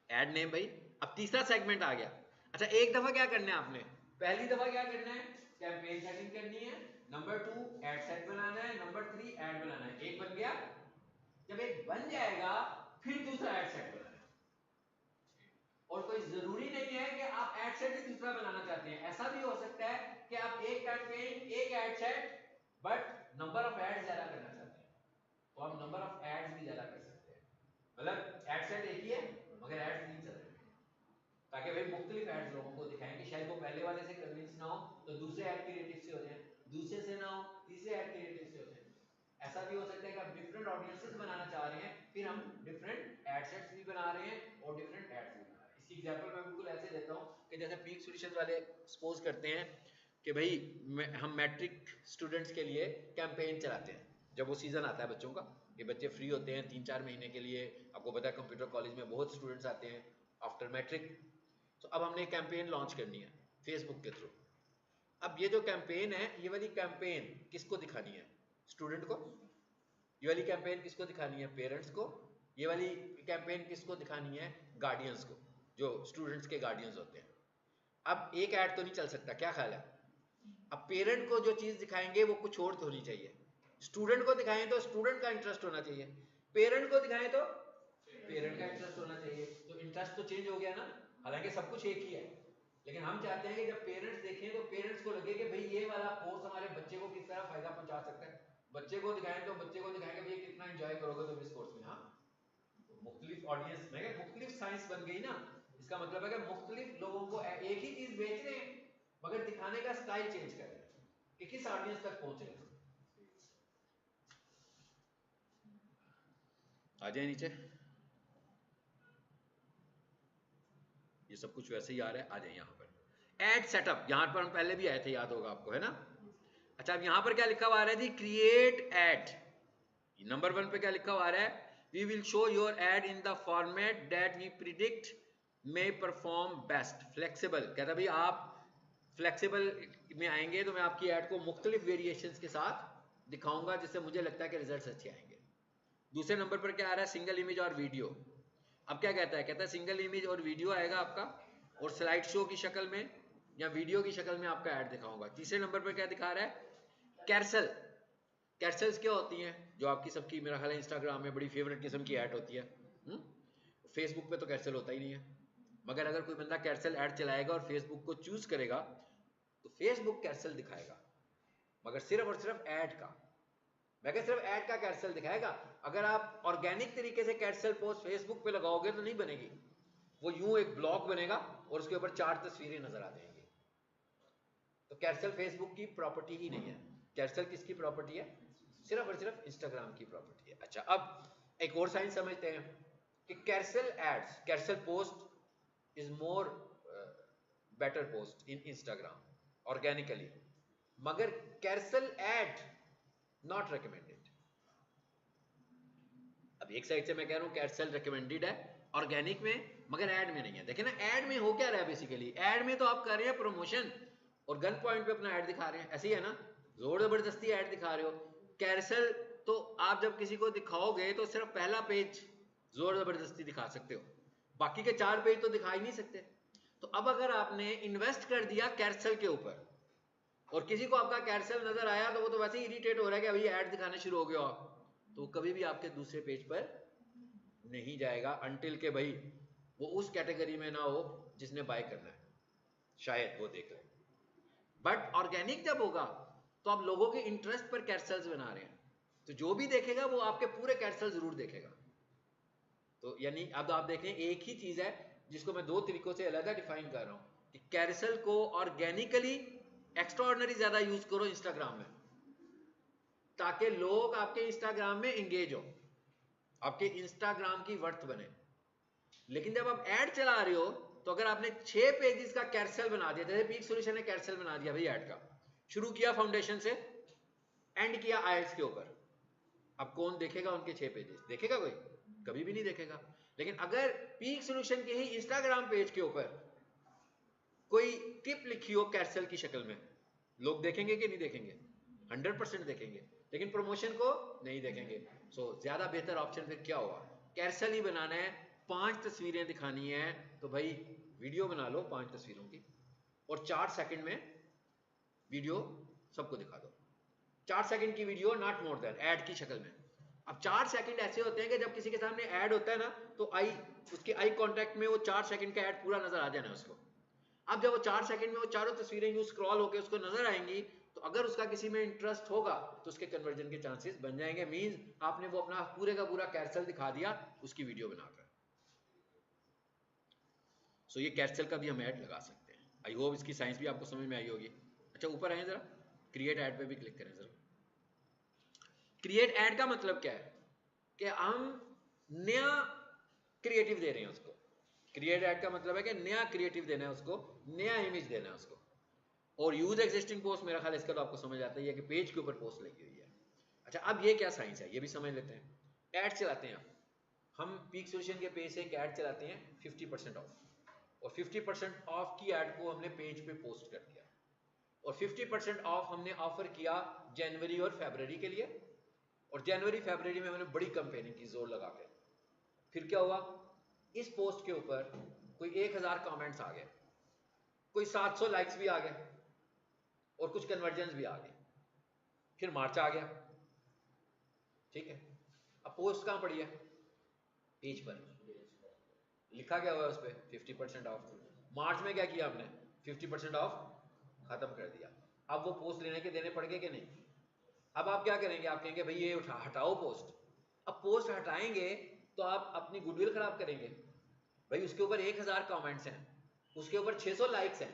ऐड नेम भाई। अब तीसरा सेगमेंट आ गया। अच्छा, एक दफा क्या करना है आपने, पहली दफा क्या करना है, कैंपेन सेटिंग करनी है, नंबर 2 एड सेट बनाना है, नंबर 3 एड बनाना है। एक बन गया, जब एक बन जाएगा फिर दूसरा एड सेट बनाना है। और कोई जरूरी नहीं है कि आप एड सेट ही दूसरा बनाना चाहते हैं, ऐसा भी हो सकता है कि आप एक कैंपेन एक ad set but number of ads ज्यादा करना चाहते हैं, तो आप नंबर ऑफ एड्स भी ज्यादा कर सकते हैं। मतलब एड सेट एक ही है मगर एड्स नहीं चल रहे, ताकि भाई मुख्तलिफ एड्स लोगों को दिखाएं कि शायद वो पहले वाले से कन्विंस ना हो तो दूसरे ऐड क्रिएटिव से हो जाए, दूसरे से ना हो तीसरे ऐड क्रिएटिव से हो जाए। ऐसा भी हो सकता है कि आप डिफरेंट ऑडियंसेस बनाना चाह रहे हैं, फिर हम डिफरेंट एड सेट्स भी बना रहे हैं और डिफरेंट एड्स भी बना रहे हैं। इसकी एग्जांपल मैं बिल्कुल ऐसे देता हूं कि जैसे पीक सॉल्यूशंस वाले सपोज करते हैं कि भाई हम मैट्रिक स्टूडेंट्स के लिए कैंपेन चलाते हैं, जब वो सीजन आता है बच्चों का, ये बच्चे फ्री होते हैं 3-4 महीने के लिए, आपको पता है कंप्यूटर कॉलेज में बहुत स्टूडेंट्स आते हैं आफ्टर मैट्रिक। तो अब हमने कैंपेन लॉन्च करनी है फेसबुक के थ्रू। अब ये जो कैंपेन है, ये वाली कैंपेन किसको दिखानी है, स्टूडेंट को। ये वाली कैंपेन किसको दिखानी है, पेरेंट्स को। ये वाली कैंपेन किसको दिखानी है, गार्डियंस को, जो स्टूडेंट्स के गार्डियंस होते हैं। अब एक ऐड तो नहीं चल सकता, क्या ख्याल है। अब पेरेंट को जो चीज दिखाएंगे वो कुछ और तो होनी चाहिए, स्टूडेंट को दिखाएं तो स्टूडेंट का इंटरेस्ट होना चाहिए, पेरेंट को दिखाएं तो पेरेंट का इंटरेस्ट होना चाहिए। तो इंटरेस्ट तो चेंज हो गया ना, हालांकि सब कुछ एक ही है, लेकिन हम चाहते हैं कि जब पेरेंट्स देखें तो पेरेंट्स को लगे कि भाई ये वाला कोर्स हमारे बच्चे को किस तरह फायदा पहुंचा सकता है। बच्चे को दिखाएं तो बच्चे को दिखाएंगे भाई कितना एंजॉय करोगे तुम इस कोर्स में। हाँ, मुख्तलिफ ऑडियंस में मुख्तलिफ साइंस बन गई ना, इसका मतलब है कि मुख्तलिफ लोगों को एक ही चीज बेच रहे हैं मगर दिखाने का स्टाइल चेंज कर रहे हैं कि किस ऑडियंस तक पहुंच रहे हैं। आ जाए नीचे, ये सब कुछ वैसे ही आ रहा है। आ जाए यहाँ पर एड सेटअप, यहाँ पर हम पहले भी आए थे, याद होगा आपको, है ना। अच्छा, अब यहाँ पर क्या लिखा हुआ आ रहा है जी, क्रिएट एड। नंबर 1 पे क्या लिखा हुआ आ रहा है, we will show your ad in the format that we predict may perform best, flexible. कहता भाई आप फ्लेक्सिबल में आएंगे तो मैं आपकी एड को मुख्तलिफ वेरिएशंस के साथ दिखाऊंगा जिससे मुझे लगता है कि रिजल्ट्स अच्छे आएंगे। दूसरे नंबर पर क्या आ रहा है, सिंगल इमेज और वीडियो। अब क्या कहता है, कहता है सिंगल इमेज और वीडियो आएगा आपका, और स्लाइड शो की शक्ल में या वीडियो की शक्ल में आपका ऐड दिखाऊंगा। तीसरे नंबर पर क्या दिखा रहा है, कैरसल। कैरसल्स क्या होती हैं, जो आपकी सबकी मेरा ख्याल है इंस्टाग्राम में बड़ी फेवरेट किस्म की ऐड होती है। फेसबुक पे तो कैरसल होता ही नहीं है, मगर अगर कोई बंदा कैरसल ऐड चलाएगा और फेसबुक को चूज करेगा तो फेसबुक कैरसल दिखाएगा, मगर सिर्फ और सिर्फ ऐड का। मैं क्या सिर्फ ऐड का कैरसल दिखाएगा। अगर आप ऑर्गेनिक तरीके से कैरसल पोस्ट फेसबुक पे लगाओगे तो नहीं बनेगी, वो यूं एक ब्लॉक बनेगा और उसके ऊपर 4 तस्वीरें नजर आ जाएंगी। तो कैरसल फेसबुक की प्रॉपर्टी ही नहीं है, कैरसल किसकी प्रॉपर्टी है, सिर्फ और सिर्फ इंस्टाग्राम की प्रॉपर्टी है। अच्छा, अब एक और साइंस समझते हैं कि carousel ads, carousel post is more better post in Instagram organically, मगर कैरसल एड नॉट रिकमेंडेड। अब एक साइड से मैं कह रहा हूं कैरसल रिकमेंडेड है ऑर्गेनिक में, मगर ऐड में नहीं है। देखिए ना, ऐड में हो क्या रहा है, बेसिकली ऐड में तो आप कर रहे हैं प्रमोशन और गन पॉइंट पे अपना ऐड दिखा रहे हैं, ऐसे ही है ना, जोर जबरदस्ती ऐड दिखा रहे हो। कैरसल तो आप जब किसी को दिखाओगे तो सिर्फ पहला पेज जोर जबरदस्ती दिखा सकते हो, बाकी के 4 पेज तो दिखा ही नहीं सकते। तो अब अगर आपने इन्वेस्ट कर दिया कैरसल के ऊपर और किसी को आपका कैरसल नजर आया तो वो तो वैसे ही इरिटेट हो रहा है कि अभी ऐड दिखाने शुरू हो गया आप, तो कभी भी आपके दूसरे पेज पर नहीं जाएगा अनटिल के भाई वो उस कैटेगरी में ना हो जिसने बाय करना है, शायद वो देख ले। बट ऑर्गेनिक जब होगा तो आप लोगों के इंटरेस्ट पर कैरसल्स बना रहे हैं, तो जो भी देखेगा वो आपके पूरे कैरसल जरूर देखेगा। तो यानी अब आप देखें, एक ही चीज है जिसको मैं 2 तरीकों से अलग डिफाइन कर रहा हूं कि कैरसल को ऑर्गेनिकली एक्स्ट्राऑर्डिनरी ज्यादा यूज करो इंस्टाग्राम में, ताकि लोग आपके इंस्टाग्राम में एंगेज हो, आपके इंस्टाग्राम की वर्थ बने। लेकिन जब आप ऐड चला रहे हो तो अगर आपने 6 पेजेस का कैरसल बना दिया, जैसे पीक सॉल्यूशन ने कैरसल बना दिया भाई ऐड का, शुरू किया फाउंडेशन से एंड किया आयल्स के ऊपर, अब कौन देखेगा उनके 6 पेजेस, देखेगा कोई, कभी भी नहीं देखेगा। लेकिन अगर पीक सॉल्यूशन के ही इंस्टाग्राम पेज के ऊपर कोई टिप लिखी हो कैरसेल की शक्ल में, लोग देखेंगे कि नहीं देखेंगे? 100% देखेंगे, लेकिन प्रमोशन को नहीं देखेंगे। सो ज्यादा बेहतर ऑप्शन फिर क्या हुआ? कैरसेल ही बनाना है, 5 तस्वीरें दिखानी है, तो भाई वीडियो बना लो 5 तस्वीरों की और 4 सेकंड में वीडियो सबको दिखा दो। 4 सेकंड की video, not more than, add की शक्ल में। अब 4 सेकंड ऐसे होते हैं कि जब किसी के सामने ऐड होता है ना, तो उसके आई कांटेक्ट में वो 4 सेकंड का ऐड पूरा नजर आ जाना है उसको। अब जब वो 4 सेकंड में वो चारों तस्वीरें यूं स्क्रॉल होकर उसको नजर आएंगी, तो अगर उसका किसी में इंटरेस्ट होगा तो उसके कन्वर्जन के चांसेस बन जाएंगे। मींस आपने वो अपना पूरे का पूरा कैरसेल दिखा दिया उसकी वीडियो बनाकर। सो ये कैरसेल का भी हम ऐड लगा सकते हैं। आई होप इसकी साइंस भी आपको समझ में आई होगी। अच्छा, ऊपर आए जरा, क्रिएट ऐड पे भी क्लिक करें जरा। क्रिएट ऐड का मतलब क्या है कि हम नया क्रिएटिव दे रहे हैं उसको। क्रिएट ऐड का मतलब है कि नया क्रिएटिव देना है उसको, नया इमेज देना है उसको। और यूज एग्जिस्टिंग पोस्ट, मेरा ख्याल इसका तो आपको समझ आता है कि पेज के ऊपर पोस्ट लगी हुई है। अच्छा, अब ये क्या साइंस है ये भी समझ लेते हैं। ऐड चलाते हैं हम पीक सॉल्यूशन के पेज से एक ऐड चलाते हैं 50% ऑफ, और 50% ऑफ की ऐड को हमने पेज पे पोस्ट कर दिया, और 50% ऑफ हमने ऑफर किया जनवरी और फरवरी के लिए, और जनवरी फरवरी में हमने बड़ी कंपेनिंग की जोर लगा के। फिर क्या हुआ? इस पोस्ट के ऊपर कोई 1000 कमेंट्स आ गए, कोई 700 लाइक्स भी आ गए, और कुछ कन्वर्जन्स भी आ गए। फिर मार्च आ गया, ठीक है। अब पोस्ट कहां पड़ी है? पेज पर। लिखा क्या हुआ है उस पर? 50% ऑफ। मार्च में क्या किया हमने? 50% ऑफ खत्म कर दिया। अब वो पोस्ट लेने के देने पड़ गए कि नहीं? अब आप क्या करेंगे? आप कहेंगे भाई ये हटाओ पोस्ट। अब पोस्ट हटाएंगे तो आप अपनी गुडविल खराब करेंगे। भाई उसके ऊपर 1000 कमेंट्स हैं, उसके ऊपर 600 लाइक्स हैं,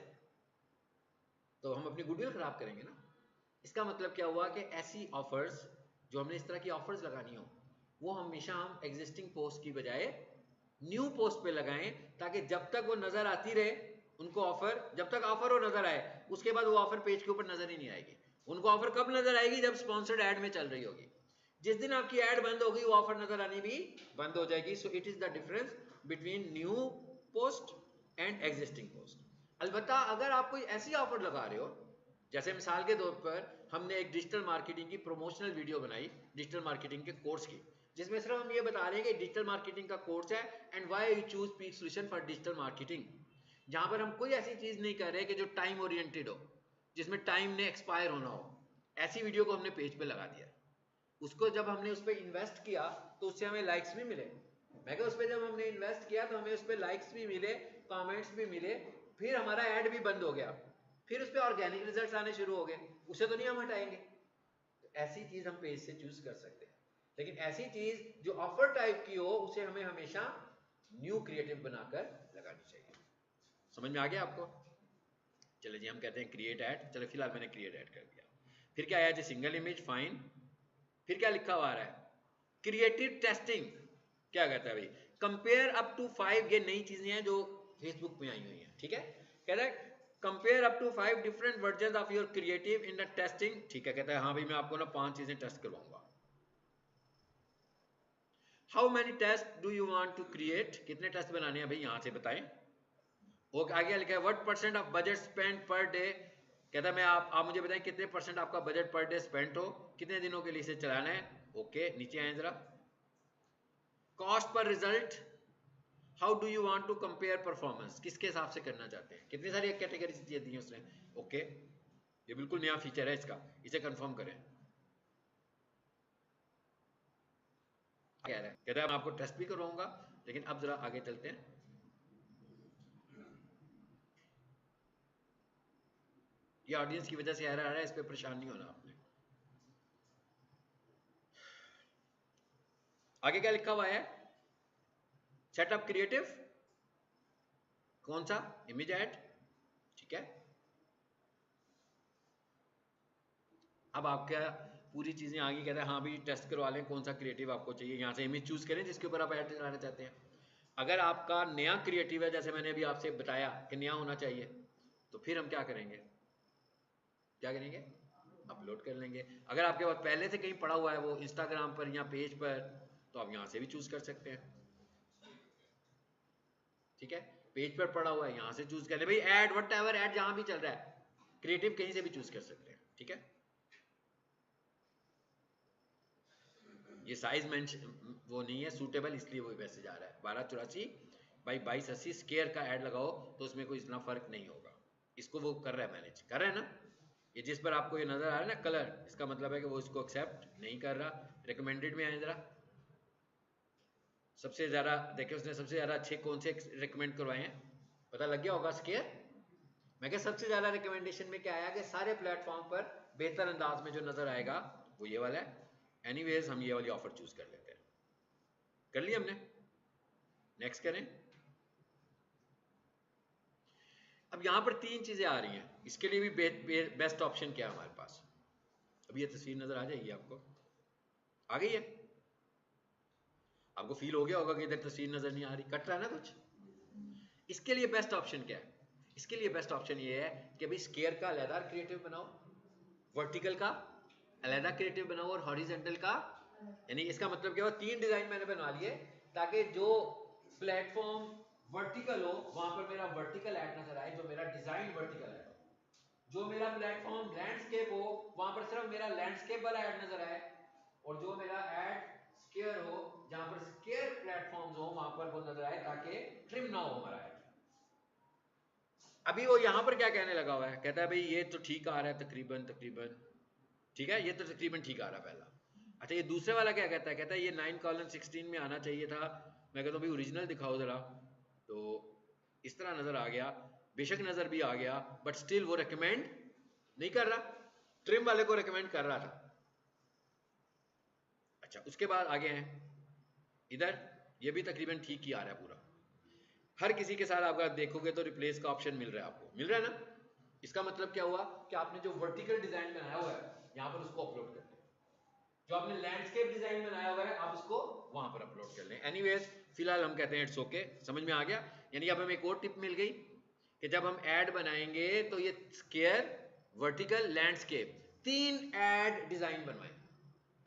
तो हम अपनी गुडविल खराब करेंगे ना। इसका मतलब क्या हुआ कि ऐसी ऑफर्स, जो हमने इस तरह की ऑफर्स लगानी हो, वो हमेशा हम एग्जिस्टिंग पोस्ट की बजाय न्यू पोस्ट पे लगाएं, ताकि जब तक वो नजर आती रहे उनको ऑफर, जब तक ऑफर वो नजर आए उसके बाद वो ऑफर पेज के ऊपर नजर ही नहीं आएगी। उनको ऑफर कब नजर आएगी? जब स्पॉन्सर्ड ऐड में चल रही होगी। जिस दिन आपकी ऐड बंद होगी वो ऑफर नजर आनी भी बंद हो जाएगी। So it is the difference between new post and existing post. अलबत्ता अगर आप कोई ऐसी ऑफर लगा रहे हो, जैसे मिसाल के तौर पर हमने एक डिजिटल मार्केटिंग की प्रमोशनल वीडियो बनाई, डिजिटल मार्केटिंग के कोर्स की, जिसमें सिर्फ हम ये बता रहे हैं कि डिजिटल मार्केटिंग का कोर्स है and why you choose peak solution for digital marketing. जहां पर हम कोई ऐसी चीज नहीं कर रहे कि जो टाइम ओरिएंटेड हो, जिसमें टाइम ने एक्सपायर होना हो, ऐसी वीडियो को हमने पेज पे लगा दिया। उसको जब हमने उस पर इन्वेस्ट किया तो उससे हमें लाइक्स भी मिले। मैं कहा उस पर जब हमने इन्वेस्ट किया तो हमें उस पर लाइक्स भी मिले, कमेंट्स भी मिले, फिर हमारा ऐड भी बंद हो गया, फिर उस पर ऑर्गेनिक रिजल्ट्स आने शुरू हो गए, उसे तो नहीं हम हटाएंगे। तो ऐसी चीज हम पेज से चूज कर सकते हैं। लेकिन ऐसी चीज जो ऑफर टाइप की हो, उसे हमें हमेशा न्यू क्रिएटिव बनाकर लगानी चाहिए। समझ में आ गया आपको? चले जी, हम कहते हैं क्रिएट ऐड। चलो फिलहाल मैंने क्रिएट ऐड कर दिया। फिर क्या आया जी? Single image, fine. फिर क्या लिखा हुआ आ रहा है? Creative testing. क्या कहता है भाई? कंपेयर अप टू 5, ये नई चीजें हैं जो फेसबुक में आई हुई हैं, ठीक है। कह रहा है compare up to 5 different version of your creative in the testing, ठीक है। कहता है हाँ भाई मैं आपको ना 5 चीजें टेस्ट करवाऊंगा। How many test do you want to create, कितने टेस्ट बनाने हैं भाई, यहां से बताएं। वो आगे लिखा है what percent of budget spend per day. कहता है मैं आप मुझे बताएं कितने परसेंट आपका बजट पर डे स्पेंड हो, कितने दिनों के लिए इसे चलाना है। ओके, नीचे आए जरा। Cost per result, how do you want to compare performance, किसके हिसाब से करना चाहते हैं। कितनी सारी कैटेगरी दी है उसने। ओके, ये बिल्कुल नया फीचर है इसका, इसे कंफर्म करें। कह रहा है, कहता है मैं आपको टेस्ट भी करवाऊंगा, लेकिन अब जरा आगे चलते हैं। ये ऑडियंस की वजह से एरर आ रहा है, इस पर परेशान नहीं होना आपने। आगे क्या लिखा हुआ है? सेटअप क्रिएटिव, कौन सा? इमेज ऐड, ठीक है। अब आपका पूरी चीजें आ गई। कहता है हाँ भी टेस्ट करवा लें कौन सा क्रिएटिव आपको चाहिए, यहाँ से इमेज चूज करें जिसके ऊपर आप ऐड चलाना चाहते हैं। अगर आपका नया क्रिएटिव है, जैसे मैंने अभी आपसे बताया कि नया होना चाहिए, तो फिर हम क्या करेंगे? क्या करेंगे? अपलोड कर लेंगे। अगर आपके पास पहले से कहीं पड़ा हुआ है वो इंस्टाग्राम पर या पेज पर, तो आप यहाँ से भी चूज कर सकते हैं। ठीक है, पेज पर पड़ा हुआ है, यहाँ से चूज कर ले भाई, ऐड वट एवर ऐड जहां भी चल रहा है, क्रिएटिव कहीं से भी चूज कर सकते हैं। ठीक है, ये साइज मेंशन वो नहीं है सूटेबल, इसलिए वो वैसे जा रहा है। 1284 बाई 2280 स्केयर का ऐड लगाओ तो उसमें कोई इतना फर्क नहीं होगा। इसको वो कर रहा है, मैनेज कर रहा है ना। ये जिस पर आपको ये नजर आ रहा है ना कलर, इसका मतलब है कि वो इसको एक्सेप्ट नहीं कर रहा। रिकमेंडेड में आए जरा, सबसे ज्यादा देखिए उसने सबसे ज्यादा अच्छे कौन से रिकमेंड करवाए हैं, पता लग गया होगा स्केयर। मैं क्या सबसे ज्यादा रिकमेंडेशन में क्या आया कि सारे प्लेटफॉर्म पर बेहतर अंदाज में जो नजर आएगा वो ये वाला है। एनीवेज हम ये वाली ऑफर चूज कर लेते हैं। कर लिया हमने, नेक्स्ट करें। अब यहां पर तीन चीजें आ रही हैं, इसके लिए भी बेस्ट ऑप्शन क्या है हमारे पास। अब ये तस्वीर नजर आ जाएगी आपको, आ गई है, आपको फील हो गया होगा कि इधर तस्वीर नजर नहीं आ रही, कट रहा है ना कुछ। इसके लिए बेस्ट ऑप्शन क्या है, इसके लिए बेस्ट ऑप्शन ये है कि भाई स्केयर का अलहदा क्रिएटिव बनाओ, वर्टिकल का अलहदा क्रिएटिव बनाओ और हॉरिजेंटल का, यानी इसका मतलब क्या हुआ, तीन डिजाइन मैंने बना लिए ताकि जो प्लेटफॉर्म वर्टिकल हो वहां पर मेरा वर्टिकल ऐड नजर आए, जो मेरा डिजाइन वर्टिकल है। जो मेरा प्लेटफॉर्म लैंडस्केप हो वहां पर सिर्फ मेरा लैंडस्केप वाला ऐड नजर आए, और जो मेरा ऐड स्केयर हो जहां पर स्केयर प्लेटफॉर्म्स हो वहां पर वो नजर आए ताकि ट्रिम ना हो हमारा ऐड। अभी वो यहां पर क्या कहने लगा हुआ है, कहता है भाई ये तो ठीक आ रहा है तकरीबन तकरीबन, ठीक है ये तो तकरीबन ठीक आ रहा है पहला। अच्छा ये दूसरे वाला क्या कहता है, कहता है ये 9:16 में आना चाहिए था। मैं कहता हूँ भाई ओरिजिनल दिखाओ जरा, तो इस तरह नजर आ गया, बेशक नजर भी आ गया बट स्टिल वो रिकमेंड नहीं कर रहा, ट्रिम वाले को रिकमेंड कर रहा था। अच्छा उसके बाद आगे हैं इधर, ये भी तकरीबन ठीक ही आ रहा है पूरा, हर किसी के साथ आप अगर देखोगे तो रिप्लेस का ऑप्शन मिल रहा है आपको, मिल रहा है ना। इसका मतलब क्या हुआ कि आपने जो वर्टिकल डिजाइन बनाया हुआ है यहां पर उसको अपलोड कर दें, जो आपने लैंडस्केप डिजाइन बनाया हुआ है आप उसको वहां पर अपलोड कर लें। एनीवेज फिलहाल हम कहते हैं इट्स ओके, समझ में आ गया। यानी अब हमें एक और टिप मिल गई कि जब हम ऐड बनाएंगे तो ये स्क्वायर वर्टिकल लैंडस्केप तीन ऐड डिजाइन बनवाएं,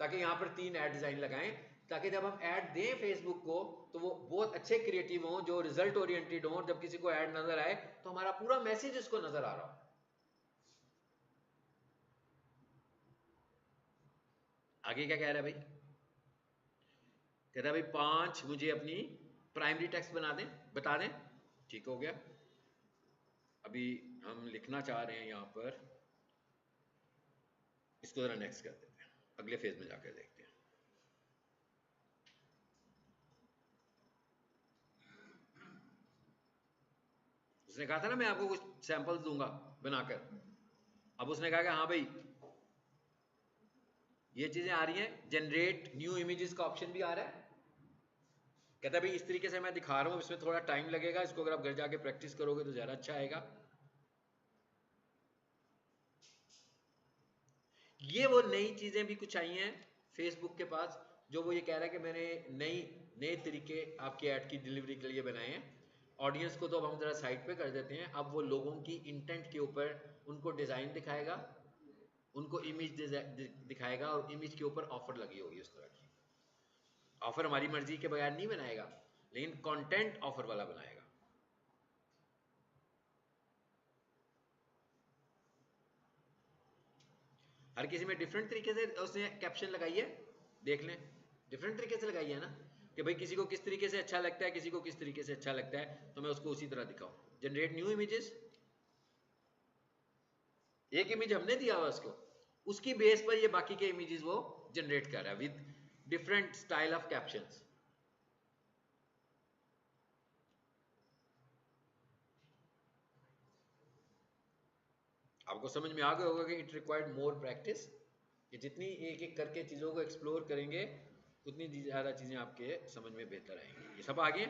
ताकि यहां पर तीन ऐड डिजाइन लगाएं, ताकि जब हम ऐड दें फेसबुक को तो वो बहुत अच्छे क्रिएटिव हो, जो रिजल्ट ओरिएंटेड हो, जब किसी को ऐड नजर आए तो हमारा पूरा मैसेज उसको नजर आ रहा हो। आगे क्या कह रहा है भाई, कह रहा है भाई 5 मुझे अपनी प्राइमरी टेक्स्ट बना दें, बता दें। ठीक हो गया, अभी हम लिखना चाह रहे हैं यहां पर, इसको जरा नेक्स्ट कर देते हैं, अगले फेज में जाकर देखते हैं। उसने कहा था ना मैं आपको कुछ सैंपल्स दूंगा बनाकर, अब उसने कहा कि हाँ भाई ये चीजें आ रही हैं, जनरेट न्यू इमेजेस का ऑप्शन भी आ रहा है। कहता है भाई इस तरीके से मैं दिखा रहा हूं, इसमें थोड़ा टाइम लगेगा, इसको अगर आप घर जाके प्रैक्टिस करोगे तो ज्यादा अच्छा आएगा। ये वो नई चीजें भी कुछ आई हैं फेसबुक के पास, जो वो ये कह रहा है कि मैंने नए तरीके आपके ऐड की डिलीवरी के लिए बनाए हैं। ऑडियंस को तो अब हम जरा साइड पे कर देते हैं, अब वो लोगों की इंटेंट के ऊपर उनको डिजाइन दिखाएगा, उनको इमेज दिखाएगा और इमेज के ऊपर ऑफर लगी होगी उस तरह की। ऑफर हमारी मर्जी के बगैर नहीं बनाएगा, लेकिन कंटेंट ऑफर वाला बनाएगा। हर किसी में डिफरेंट तरीके से उसने कैप्शन लगाई है, देख लें डिफरेंट तरीके से लगाई है ना, कि भाई किसी को किस तरीके से अच्छा लगता है, किसी को किस तरीके से अच्छा लगता है, तो मैं उसको उसी तरह दिखाऊं। जनरेट न्यू इमेजेस, एक इमेज हमने दिया हुआ उसको, उसकी बेस पर ये बाकी के इमेजेस वो जनरेट कर रहा है with different style of captions. आपको समझ में आ गया होगा कि इट रिक्वायर्ड मोर प्रैक्टिस, कि जितनी एक एक करके चीज़ों को एक्सप्लोर करेंगे उतनी ज़्यादा चीज़ें आपके समझ में बेहतर आएंगी। ये सब आगे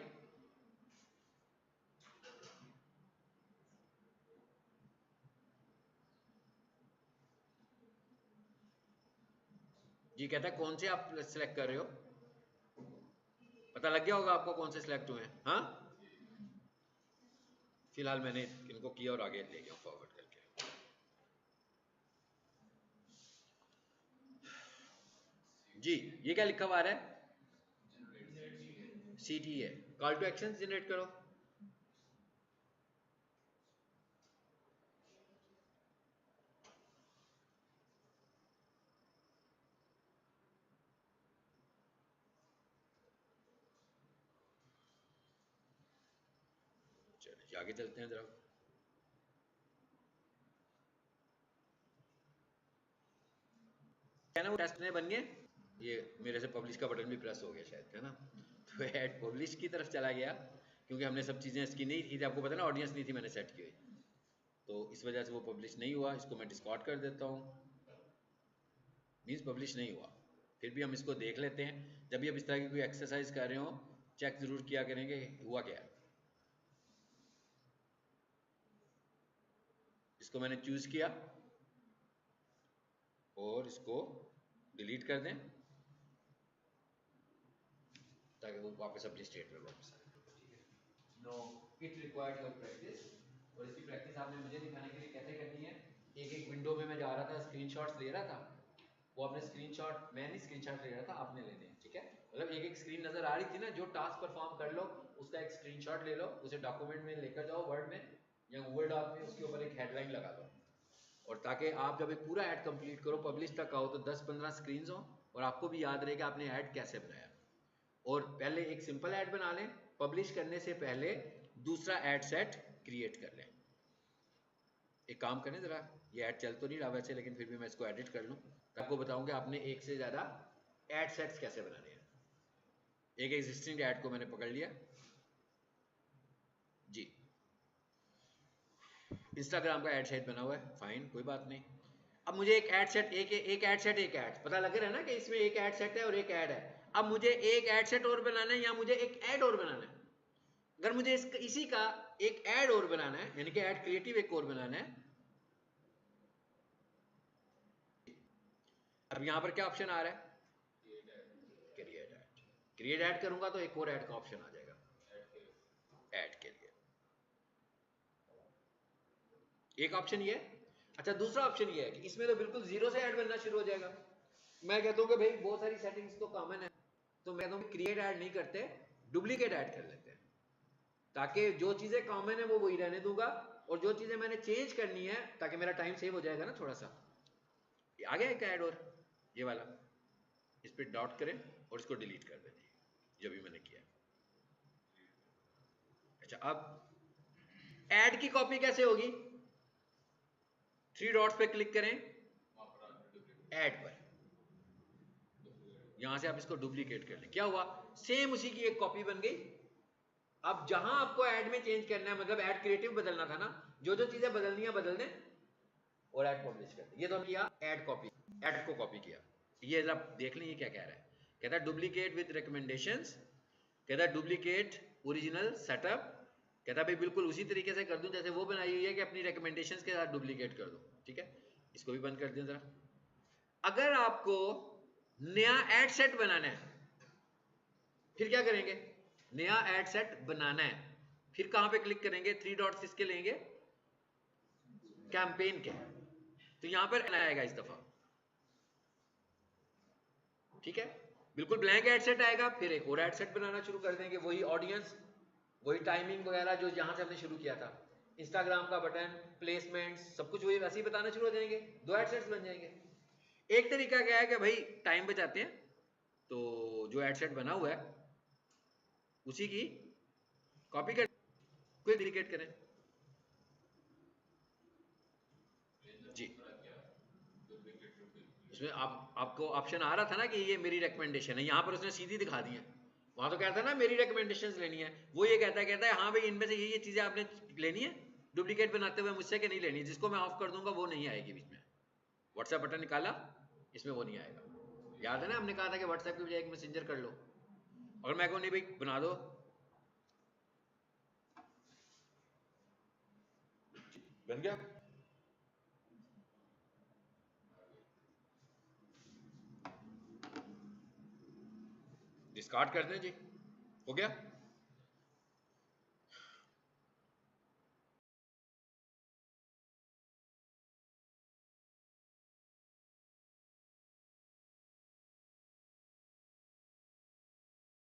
जी कहता है कौन से आप सिलेक्ट कर रहे हो, पता लग गया होगा आपको कौन से सिलेक्ट हुए हैं। हाँ फिलहाल मैंने इनको किया और आगे ले गया फॉरवर्ड करके। जी ये क्या लिखा हुआ है, CTA है, कॉल टू एक्शन जनरेट करो। चलिए आगे चलते हैं जरा। क्या ना वो टेस्ट में बन गए, ये मेरे से पब्लिश का बटन भी प्रेस हो गया शायद, है ना। तो ऐड पब्लिश की तरफ चला गया क्योंकि हमने सब चीज़ें इसकी नहीं की थी, आपको पता ना ऑडियंस नहीं थी मैंने सेट की हुई, तो इस वजह से वो पब्लिश नहीं हुआ। इसको मैं डिस्कार्ड कर देता हूँ, मीन्स पब्लिश नहीं हुआ। फिर भी हम इसको देख लेते हैं, जब भी आप इस तरह की कोई एक्सरसाइज कर रहे हो चेक ज़रूर किया करेंगे हुआ क्या है। इसको मैंने चूज़ किया और इसको डिलीट कर दें ताकि वो वापस अपनी स्टेट में वापस आए। No it required your practice, और इसकी प्रैक्टिस आपने मुझे दिखाने के लिए कैसे करनी है। एक एक विंडो में मैं जा रहा था, स्क्रीनशॉट्स ले रहा था, वो आपने स्क्रीनशॉट, मैं नहीं स्क्रीनशॉट ले रहा था, आपने लेने हैं, ठीक है। मतलब एक एक स्क्रीन नजर आ रही थी ना, जो टास्क परफॉर्म कर लो उसका एक स्क्रीनशॉट ले लो, उसे डॉक्यूमेंट में लेकर जाओ वर्ड में या गूगल डॉक में, उसके ऊपर एक हेडलाइन लगा दो, और ताकि आप जब एक पूरा ऐड कंप्लीट करो पब्लिश तक आओ तो 10-15 स्क्रीन्स हो और आपको भी याद रहे कि आपने ऐड कैसे बनाया। और पहले एक सिंपल ऐड बना लें, पब्लिश करने से पहले दूसरा ऐड सेट क्रिएट कर लें। एक काम करें जरा, ये ऐड चल तो नहीं रहा वैसे, लेकिन फिर भी मैं इसको एडिट कर लूँ, तो आपको बताऊंगा आपने एक से ज़्यादा ऐड सेट्स कैसे बनाने हैं। एक एग्जिस्टिंग ऐड को मैंने पकड़ लिया जी, इंस्टाग्राम का ऐड सेट बना हुआ है, फाइन कोई बात नहीं। अब मुझे एक ऐड सेट, एक ऐड सेट एक ऐड पता लग रहा है ना कि इसमें एक ऐड सेट है और एक ऐड है। अब मुझे एक ऐड सेट और बनाना है या मुझे एक ऐड और बनाना है। अगर मुझे इसी का एक ऐड और बनाना है, यानी कि ऐड क्रिएटिव एक और बनाना है, अब यहां पर क्या ऑप्शन आ रहा है, क्रिएट ऐड। क्रिएट ऐड करूंगा तो एक और ऐड का ऑप्शन आ जाएगा ऐड के लिए, एक ऑप्शन ये। अच्छा दूसरा ऑप्शन ये है कि इसमें तो बिल्कुल जीरो से ऐड बनना शुरू हो जाएगा। मैं कहता हूं कि भाई बहुत सारी सेटिंग्स तो कॉमन है, तो मैं कहता हूं क्रिएट ऐड नहीं करते, डुप्लीकेट ऐड कर लेते हैं, ताकि जो चीजें कॉमन है वो वही रहने दूंगा और जो चीजें मैंने चेंज करनी है ताकि मेरा टाइम सेव हो जाएगा ना थोड़ा सा। आ गया एक ऐड और ये वाला, इस पर डॉट करें और इसको डिलीट कर दें जो भी मैंने किया। अच्छा अब ऐड की कॉपी कैसे होगी, 3 डॉट्स पे क्लिक करें ऐड पर, यहां से आप इसको डुप्लीकेट कर लें, क्या हुआ सेम उसी की एक कॉपी बन गई। अब जहां आपको ऐड में चेंज करना है, मतलब ऐड क्रिएटिव बदलना था ना, जो जो चीजें बदलनी है बदल दें और ऐड पब्लिश कर दें। ये तो किया ऐड कॉपी, ऐड को कॉपी किया। ये जरा देख लें ये क्या कह रहा है, कहता है डुप्लीकेट विद रिकमेंडेशंस, कहता है डुप्लीकेट ओरिजिनल सेटअप, कहता है भाई बिल्कुल उसी तरीके से कर दूं जैसे वो बनाई हुई है कि अपनी रिकमेंडेशंस के साथ डुप्लीकेट कर दूं, ठीक है। इसको भी बंद कर दें जरा। अगर आपको नया ऐड सेट बनाना है फिर क्या करेंगे, नया ऐड सेट बनाना है फिर कहां पे क्लिक करेंगे, 3 डॉट्स इसके लेंगे कैंपेन के, तो यहां पर आएगा इस दफा, ठीक है। बिल्कुल ब्लैंक ऐड सेट आएगा, फिर एक और ऐड सेट बनाना शुरू कर देंगे, वही ऑडियंस वही टाइमिंग वगैरह जो जहां से हमने शुरू किया था, इंस्टाग्राम का बटन प्लेसमेंट सब कुछ वही वैसे ही बताना शुरू हो जाएंगे, 2 ऐड सेट्स बन जाएंगे। एक तरीका क्या है कि भाई टाइम बचाते हैं, तो जो ऐड सेट बना हुआ है उसी की कॉपी कर कोई डुप्लीकेट करें जी। उसमें आपको ऑप्शन आ रहा था ना कि ये मेरी रिकमेंडेशन है, यहाँ पर उसने सीधी दिखा दी है, वहां तो कहता है ना मेरी रिकमेंडेशंस लेनी है, वो ये कहता है हाँ भाई इनमें से ये चीजें आपने लेनी है डुप्लीकेट बनाते हुए मुझसे कि नहीं लेनी, जिसको मैं ऑफ कर दूंगा वो नहीं आएगी बीच में। व्हाट्सएप बटन निकाला, इसमें वो नहीं आएगा। याद है ना हमने कहा था कि व्हाट्सएप की बजाय एक मैसेंजर कर लो, अगर मैं कहूँ नहीं भाई बना दो, बन गया। डिस्कार्ड कर दें जी, हो गया।